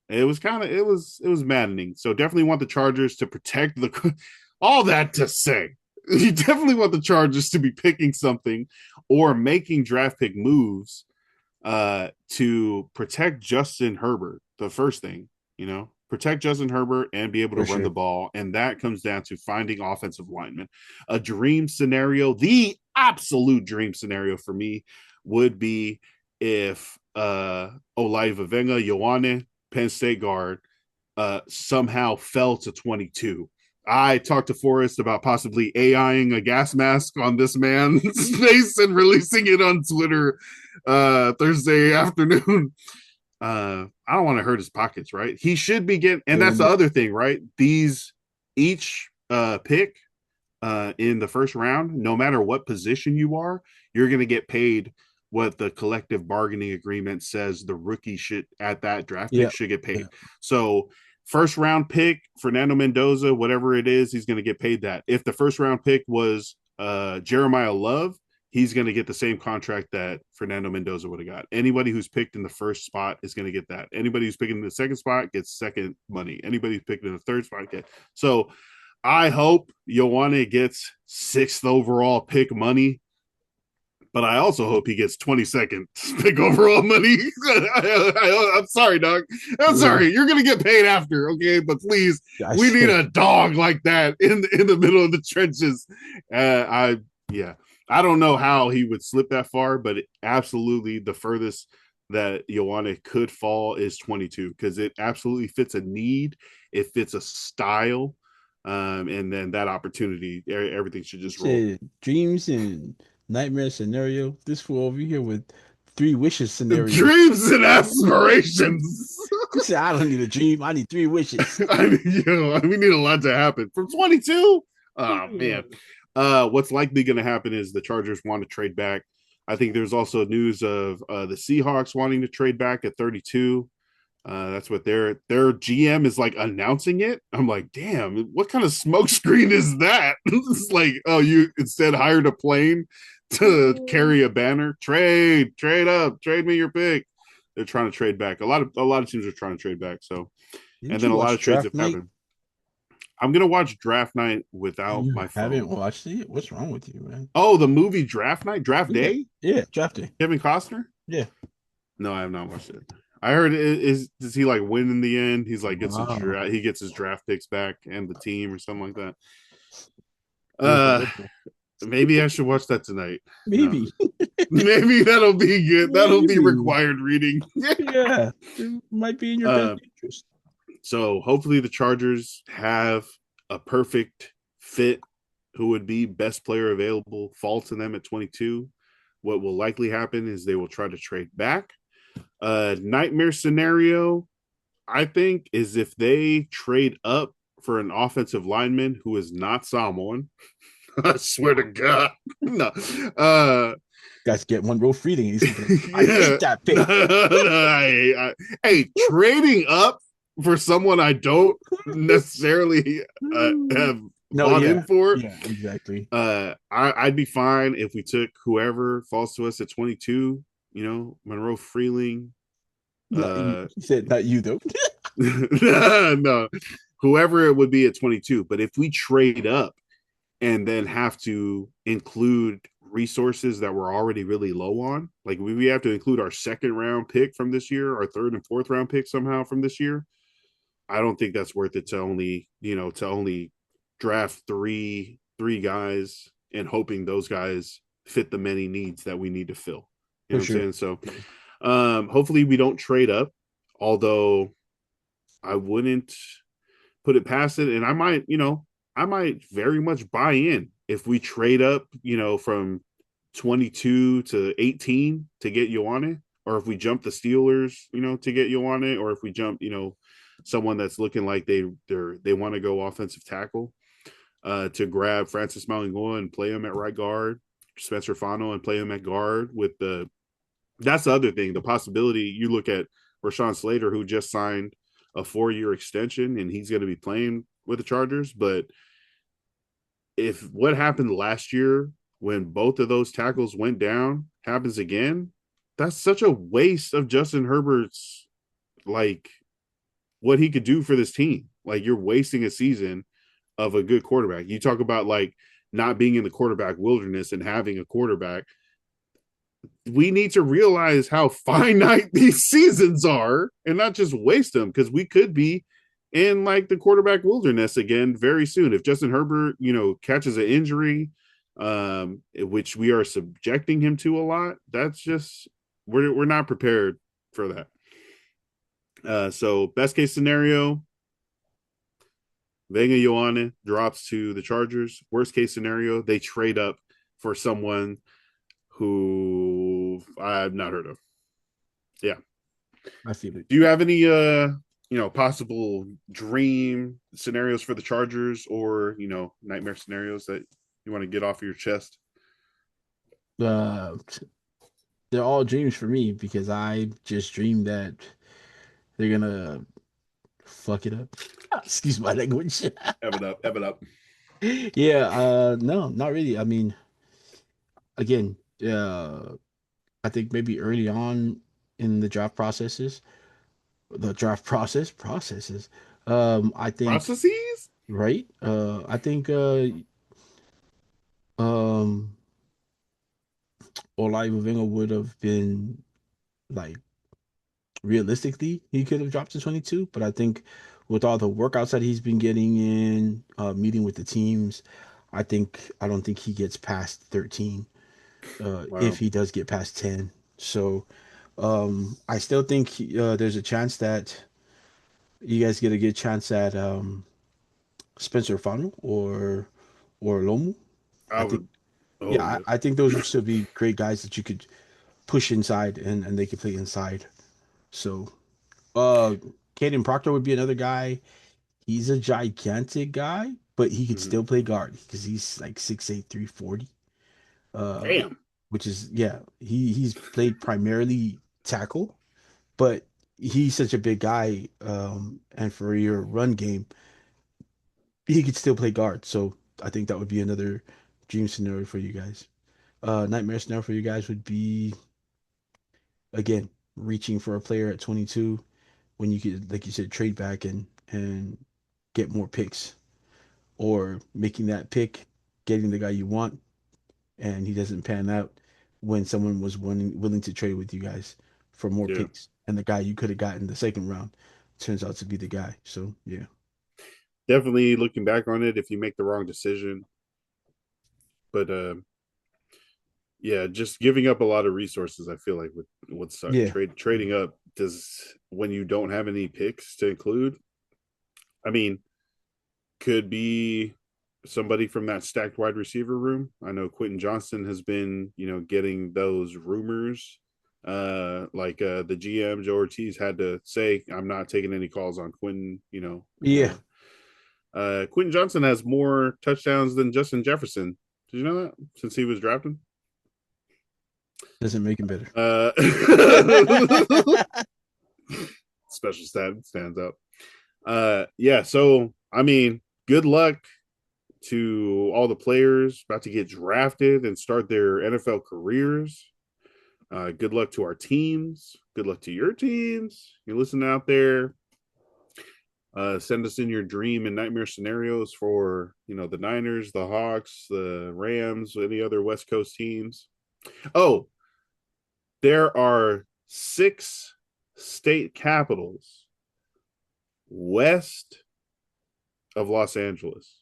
S1: It was maddening. So definitely want the Chargers to protect the all that to say. You definitely want the Chargers to be picking something or making draft pick moves to protect Justin Herbert. The first thing, protect Justin Herbert and be able to
S2: For
S1: run
S2: sure.
S1: the ball. And that comes down to finding offensive linemen. A dream scenario, the absolute dream scenario for me would be if Olaiva Venga, Ioane, Penn State guard, somehow fell to 22. I talked to Forrest about possibly AIing a gas mask on this man's face and releasing it on Twitter Thursday afternoon. I don't want to hurt his pockets, right? He should be getting, and that's the
S2: And
S1: other thing, right? Each pick in the first round, no matter what position you are, you're going to get paid what the collective bargaining agreement says the rookie should at that draft pick
S2: yeah,
S1: should get paid.
S2: yeah,
S1: So first round pick, Fernando Mendoza, whatever it is, he's going to get paid that. If the first round pick was Jeremiah Love, he's going to get the same contract that Fernando Mendoza would have got. Anybody who's picked in the first spot is going to get that. Anybody who's picking in the second spot gets second money. Anybody who's picked in the third spot gets. So I hope Ioane gets sixth overall pick money, but I also hope he gets 22nd pick overall money. I'm sorry, dog. I'm
S2: yeah.
S1: sorry. You're gonna get paid after, okay? But please,
S2: I
S1: we need
S2: said,
S1: a dog like that in the middle of the trenches. I yeah, I don't know how he would slip that far, but absolutely the furthest that Ioane could fall is 22 because it absolutely fits a need. It fits a style. And then that opportunity, everything should
S2: he
S1: just roll.
S2: said dreams and nightmare scenario. This fool over here with three wishes scenario.
S1: Dreams and aspirations.
S2: He said, I don't need a dream. I need three wishes.
S1: I mean, we need a lot to happen from 22. Oh man. What's likely going to happen is the Chargers want to trade back. I think there's also news of the Seahawks wanting to trade back at 32. That's what their GM is like announcing it. I'm like, damn, what kind of smokescreen is that? It's like, oh, you instead hired a plane to carry a banner. Trade up, trade me your pick. They're trying to trade back. A lot of teams are trying to trade back. So, and
S2: Didn't
S1: then
S2: you
S1: a lot
S2: watch
S1: of trades
S2: Draft
S1: have
S2: Night?
S1: happened. I'm gonna watch Draft Night
S2: And
S1: without
S2: you
S1: my
S2: haven't
S1: phone.
S2: watched it? What's wrong with you, man?
S1: Oh, the movie Draft Night, Draft
S2: Yeah,
S1: Day,
S2: yeah, Draft Day.
S1: Kevin Costner.
S2: Yeah.
S1: No, I have not watched it. I heard does he like win in the end? He's like
S2: Wow.
S1: he gets his draft picks back and the team or something like that.
S2: It was
S1: Uh
S2: horrible.
S1: maybe I should watch that tonight. No.
S2: Maybe.
S1: Maybe that'll be good. That'll be
S2: Maybe.
S1: required reading.
S2: Yeah. It might be in your best
S1: uh
S2: interest.
S1: so hopefully the Chargers have a perfect fit who would be best player available fall to them at 22. What will likely happen is they will try to trade back. Nightmare scenario, I think, is if they trade up for an offensive lineman who is not Samoan. I swear to God. No.
S2: Guys get one row free thing. He's thinking, I
S1: Yeah.
S2: hate that pick.
S1: Hey, trading up for someone I don't necessarily have
S2: No,
S1: bought in
S2: yeah.
S1: for.
S2: Yeah, exactly.
S1: I'd be fine if we took whoever falls to us at 22. Monroe Freeling.
S2: Not you.
S1: Uh,
S2: He said not you though.
S1: no, whoever it would be at 22. But if we trade up and then have to include resources that we're already really low on, like we have to include our second round pick from this year, our third and fourth round pick somehow from this year. I don't think that's worth it to only draft three guys and hoping those guys fit the many needs that we need to fill. You know
S2: For
S1: what I'm
S2: sure.
S1: saying? So hopefully we don't trade up, although I wouldn't put it past it. And I might very much buy in if we trade up, from 22 to 18 to get Ioane, or if we jump the Steelers, to get Ioane, or if we jump, someone that's looking like they want to go offensive tackle, to grab Francis Mauigoa and play him at right guard, Spencer Fano and play him at guard with the. That's the other thing. The possibility you look at Rashawn Slater, who just signed a 4-year extension, and he's going to be playing with the Chargers. But if what happened last year when both of those tackles went down happens again, that's such a waste of Justin Herbert's, like, what he could do for this team. Like, you're wasting a season of a good quarterback. You talk about like not being in the quarterback wilderness and having a quarterback. We need to realize how finite these seasons are and not just waste them, because we could be in like the quarterback wilderness again very soon if Justin Herbert, catches an injury, which we are subjecting him to a lot. That's just we're not prepared for that. So best case scenario, Vega Ioane drops to the Chargers. Worst case scenario, they trade up for someone who I've not heard of. Yeah.
S2: I feel it.
S1: Do you have any possible dream scenarios for the Chargers, or, nightmare scenarios that you want to get off of your chest?
S2: Uh, they're all dreams for me because I just dream that they're gonna fuck it up. Excuse my language.
S1: Have it up, have it up.
S2: Yeah, no, not really. I mean, again, I think maybe early on in the draft processes, I think,
S1: Processes?
S2: right? I think um Olaivuenga would have been like realistically he could have dropped to 22, but I think with all the workouts that he's been getting in, meeting with the teams, I don't think he gets past 13. If
S1: Wow.
S2: he does get past 10. So I still think there's a chance that you guys get a good chance at Spencer Fano or Lomu.
S1: I
S2: I think
S1: would. Oh,
S2: yeah,
S1: yeah.
S2: I think those would still be great guys that you could push inside and they could play inside. So Caden Proctor would be another guy. He's a gigantic guy, but he could
S1: Mm-hmm.
S2: still play guard because he's like 6'8", 340.
S1: Damn.
S2: Which is yeah, he's played primarily tackle, but he's such a big guy, and for your run game, he could still play guard. So I think that would be another dream scenario for you guys. Nightmare scenario for you guys would be again reaching for a player at 22 when you could, like you said, trade back and get more picks, or making that pick, getting the guy you want, and he doesn't pan out when someone was willing to trade with you guys for more
S1: Yeah,
S2: picks, and the guy you could have gotten the second round turns out to be the guy. So yeah,
S1: definitely looking back on it, if you make the wrong decision, but yeah, just giving up a lot of resources. I feel like would suck.
S2: yeah,
S1: Trading up does when you don't have any picks to include. I mean, could be somebody from that stacked wide receiver room. I know Quentin Johnston has been, getting those rumors. The GM Joe Ortiz had to say, "I'm not taking any calls on Quentin."
S2: yeah.
S1: Quentin Johnson has more touchdowns than Justin Jefferson. Did you know that since he was drafted?
S2: Doesn't make him better.
S1: Uh, special stands out. Yeah. So I mean, good luck to all the players about to get drafted and start their NFL careers. Good luck to our teams. Good luck to your teams. You listen out there. Send us in your dream and nightmare scenarios for the Niners, the Hawks, the Rams, any other West Coast teams. Oh, there are 6 state capitals west of Los Angeles.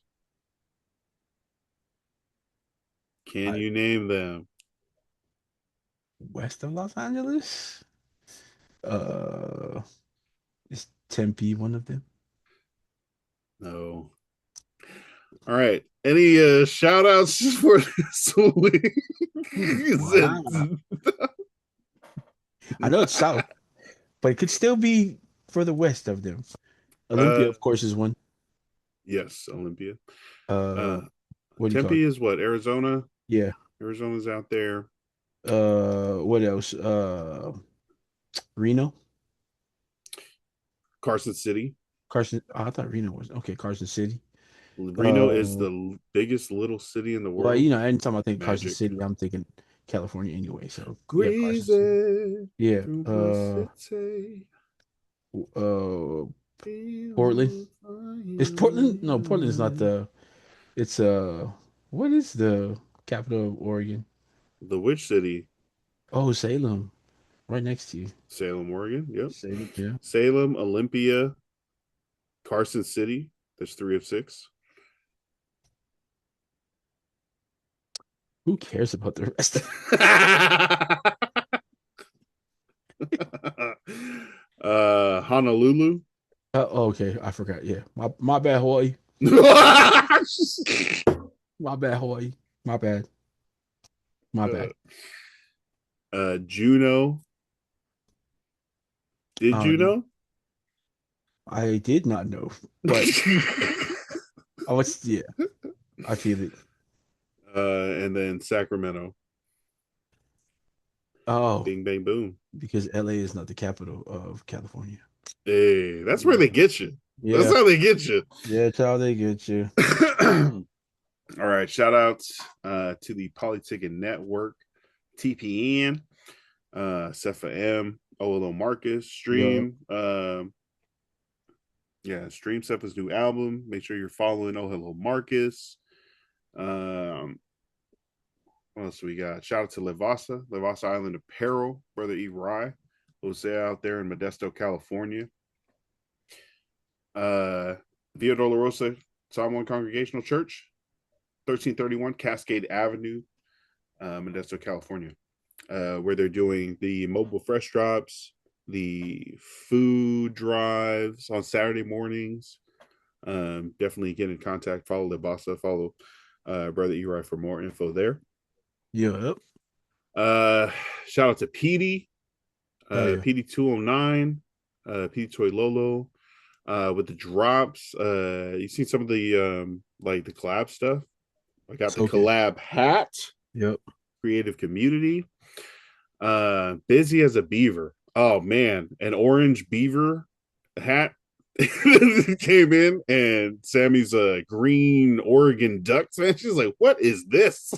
S1: Can
S2: I,
S1: you name them?
S2: West of Los Angeles, uh, is Tempe one of them?
S1: No. All right. Any shout outs for this week?
S2: Wow. I know it's south, but it could still be further west of them. Olympia,
S1: uh
S2: of course, is one.
S1: yes, Olympia.
S2: Uh,
S1: Uh
S2: what do you call it?
S1: Tempe is what? Arizona?
S2: Yeah.
S1: Arizona's out there.
S2: What else? Reno,
S1: Carson City.
S2: Carson. Oh, I thought Reno was okay. Carson City.
S1: Reno is
S2: Uh,
S1: the biggest little city in the
S2: well,
S1: world.
S2: anytime I think Carson
S1: Magic.
S2: City, I'm thinking California anyway. So yeah, Carson City.
S1: Greasy
S2: Yeah.
S1: through my city.
S2: Uh, Portland.
S1: Feel the
S2: Is Portland? No, Portland is not
S1: fire.
S2: the. It's what is the capital of Oregon?
S1: The Witch City,
S2: Oh, Salem, right next to you.
S1: Salem, Oregon. Yep.
S2: Salem, yeah.
S1: Salem, Olympia, Carson City. There's 3 of 6.
S2: Who cares about the rest?
S1: Honolulu.
S2: Oh, okay, I forgot. Yeah, my bad, Hawaii. My bad, Hawaii. My bad. My
S1: uh,
S2: bad.
S1: Juneau. Did you
S2: Um,
S1: know?
S2: I did not know, but I was, yeah, I feel it.
S1: And then Sacramento.
S2: Oh,
S1: Bing, bang, boom.
S2: because LA is not the capital of California.
S1: Hey, that's where
S2: Yeah,
S1: they get you. That's
S2: yeah,
S1: how they get you.
S2: yeah. That's how they get you.
S1: All right. Shout outs to the Polytickin Network, TPN, Cepha M, Olo Marcus,
S2: Yo,
S1: Stream. Yeah, Stream Cepha's new album. Make sure you're following Oh Hello Marcus. Um, what else we got? Shout out to Levasa Island Apparel, Brother E. Rye, Jose out there in Modesto, California. Uh, Via Dolorosa Samoan Congregational Church, 1331 Cascade Avenue, Modesto, California, where they're doing the mobile fresh drops, the food drives on Saturday mornings. Definitely get in contact. Follow Lebasa. Follow Brother Eri for more info there.
S2: yep.
S1: Uh, Shout out to Petey,
S2: Hell yeah.
S1: Petey 209, Petey Toy Lolo, with the drops. You seen some of the like the collab stuff? I got the
S2: So good.
S1: collab hat,
S2: Yep.
S1: creative community. Busy as a beaver. Oh man, an orange beaver hat came in, and Sammy's a green Oregon Ducks fan. She's like, "What is this?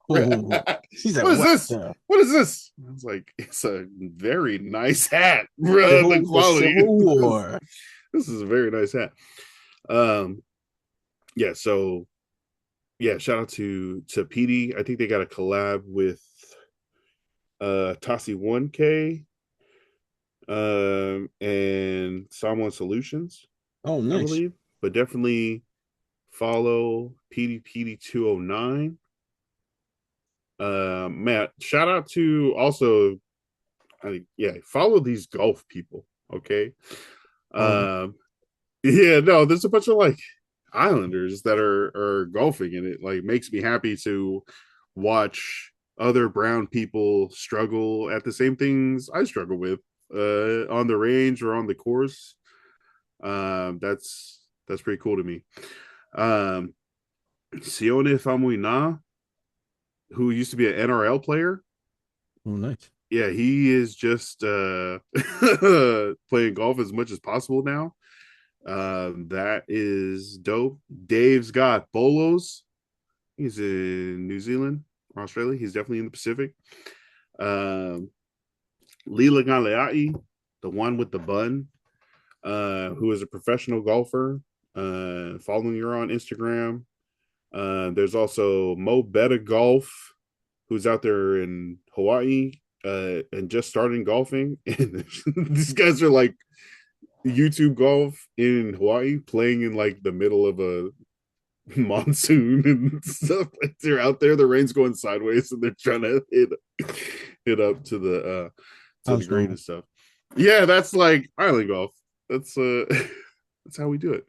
S2: Oh, she's like,
S1: What is
S2: what
S1: this?
S2: the
S1: What is this?" I was like, "It's a very nice hat, bro. The
S2: the
S1: quality.
S2: Civil War?
S1: This is a very nice hat." Um, yeah. So yeah, shout out to PD. I think they got a collab with Tassi 1K and Samoan Solutions,
S2: Oh,
S1: I
S2: nice.
S1: believe. But definitely follow PD 209. Matt, shout out to also, yeah, follow these golf people. Okay.
S2: Oh,
S1: Um, yeah, no, there's a bunch of like islanders that are golfing, and it like makes me happy to watch other brown people struggle at the same things I struggle with on the range or on the course. That's pretty cool to me. Um, Sione Famuina, who used to be an NRL player,
S2: oh, nice.
S1: yeah, he is just playing golf as much as possible now. That is dope. Dave's got bolos. He's in New Zealand or Australia. He's definitely in the Pacific. Um, Lila Galeai, the one with the bun, who is a professional golfer. Following her on Instagram. There's also Mo Betta Golf, who's out there in Hawaii and just starting golfing. And these guys are like YouTube golf in Hawaii, playing in like the middle of a monsoon and stuff. Like they're out there, the rain's going sideways, and they're trying to hit up to the
S2: Sounds
S1: green
S2: normal.
S1: and stuff. Yeah, that's like island golf. That's that's how we do it.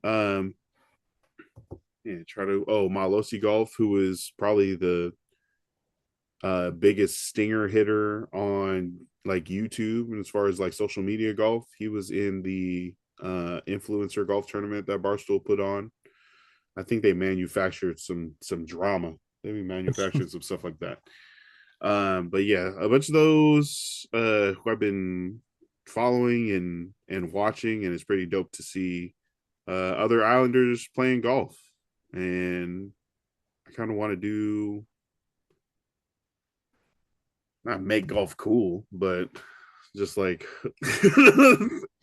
S1: Um, yeah, try to Malosi Golf, who is probably the biggest stinger hitter on like YouTube and as far as like social media golf. He was in the influencer golf tournament that Barstool put on. I think they manufactured some drama. They manufactured some stuff like that. But yeah, a bunch of those who I've been following and watching, and it's pretty dope to see other Islanders playing golf. And I kind of want to do not make golf cool, but just like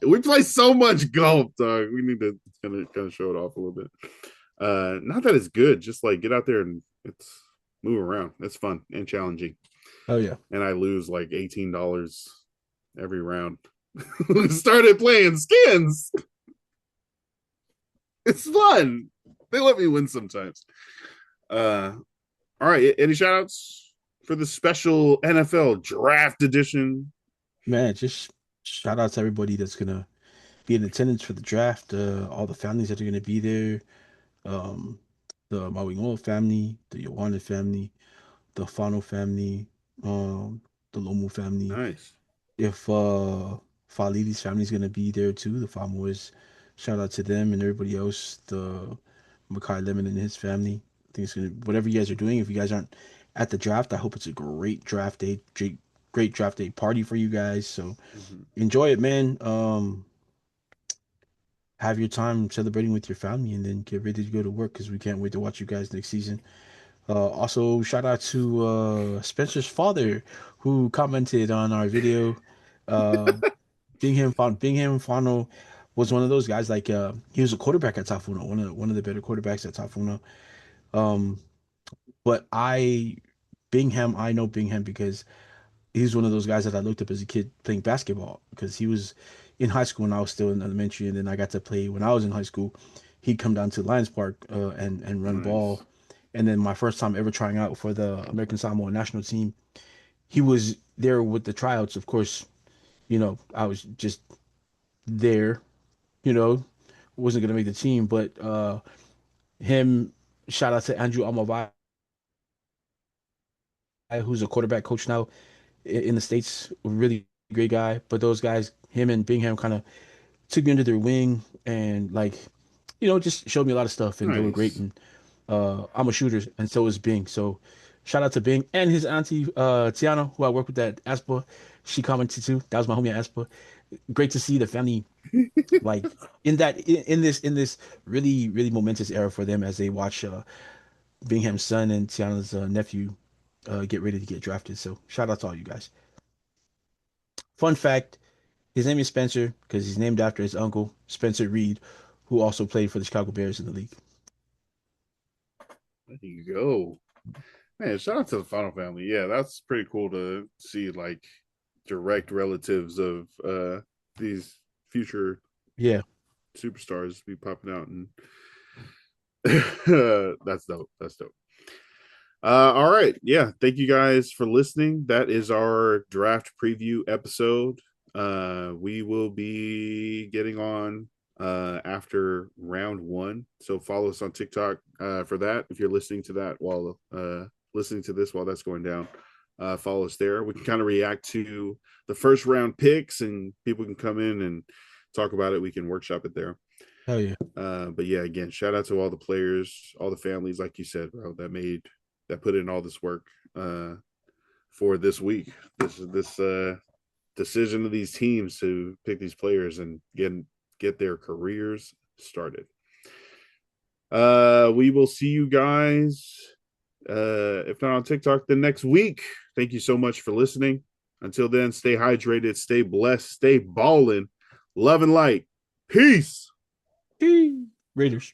S1: we play so much golf, dog. We need to kind of show it off a little bit. Not that it's good, just like get out there and it's move around. It's fun and challenging.
S2: Oh yeah.
S1: And I lose like $18 every round. Started playing skins. It's fun. They let me win sometimes. Uh all right, any shout outs for the special NFL draft edition?
S2: Man, just shout out to everybody that's gonna be in attendance for the draft, all the families that are gonna be there, um, the Mauigoa family, the Ioane family, the Fano family, the Lomu family.
S1: Nice.
S2: If Falidi's family is gonna be there too, the Famoas, shout out to them and everybody else, the Makai Lemon and his family. I think it's gonna whatever you guys are doing. If you guys aren't at the draft, I hope it's a great draft day, great draft day party for you guys. So
S1: Mhm.
S2: enjoy it, man. Have your time celebrating with your family, and then get ready to go to work because we can't wait to watch you guys next season. Also, shout out to Spencer's father who commented on our video. Uh, Bingham Fano was one of those guys. Like he was a quarterback at Tafuno, one of the better quarterbacks at Tafuno. Um, but I know Bingham because he's one of those guys that I looked up as a kid playing basketball because he was in high school when I was still in elementary, and then I got to play when I was in high school. He'd come down to Lions Park and run ball,
S1: Nice.
S2: and then my first time ever trying out for the American Samoa national team, he was there with the tryouts. Of course, I was just there, you know, wasn't gonna make the team, but him. Shout out to Andrew Amavai, who's a quarterback coach now in the States, a really great guy. But those guys, him and Bingham, kind of took me under their wing and like, just showed me a lot of stuff, and they were great.
S1: Nice.
S2: And I'm a shooter, and so is Bing. So Shout out to Bing and his auntie Tiana, who I work with at Aspa. She commented too. That was my homie at Aspa. Great to see the family like in this really really momentous era for them as they watch Bingham's son and Tiana's nephew get ready to get drafted. So shout out to all you guys. Fun fact: his name is Spencer because he's named after his uncle Spencer Reed, who also played for the Chicago Bears in the league.
S1: There you go. Man, shout out to the Fano family. Yeah, that's pretty cool to see like direct relatives of these future
S2: Yeah,
S1: superstars be popping out, and that's dope. That's dope. All right. Yeah. Thank you guys for listening. That is our draft preview episode. We will be getting on after round one. So follow us on TikTok for that. If you're listening to that while listening to this while that's going down, follow us there. We can kind of react to the first round picks and people can come in and talk about it. We can workshop it there.
S2: hell yeah,
S1: But yeah, again, shout out to all the players, all the families, like you said, bro, that put in all this work for this week. This decision of these teams to pick these players and get their careers started. We will see you guys if not on TikTok the next week. Thank you so much for listening. Until then, stay hydrated, stay blessed, stay balling, love and light. Peace.
S2: Raiders.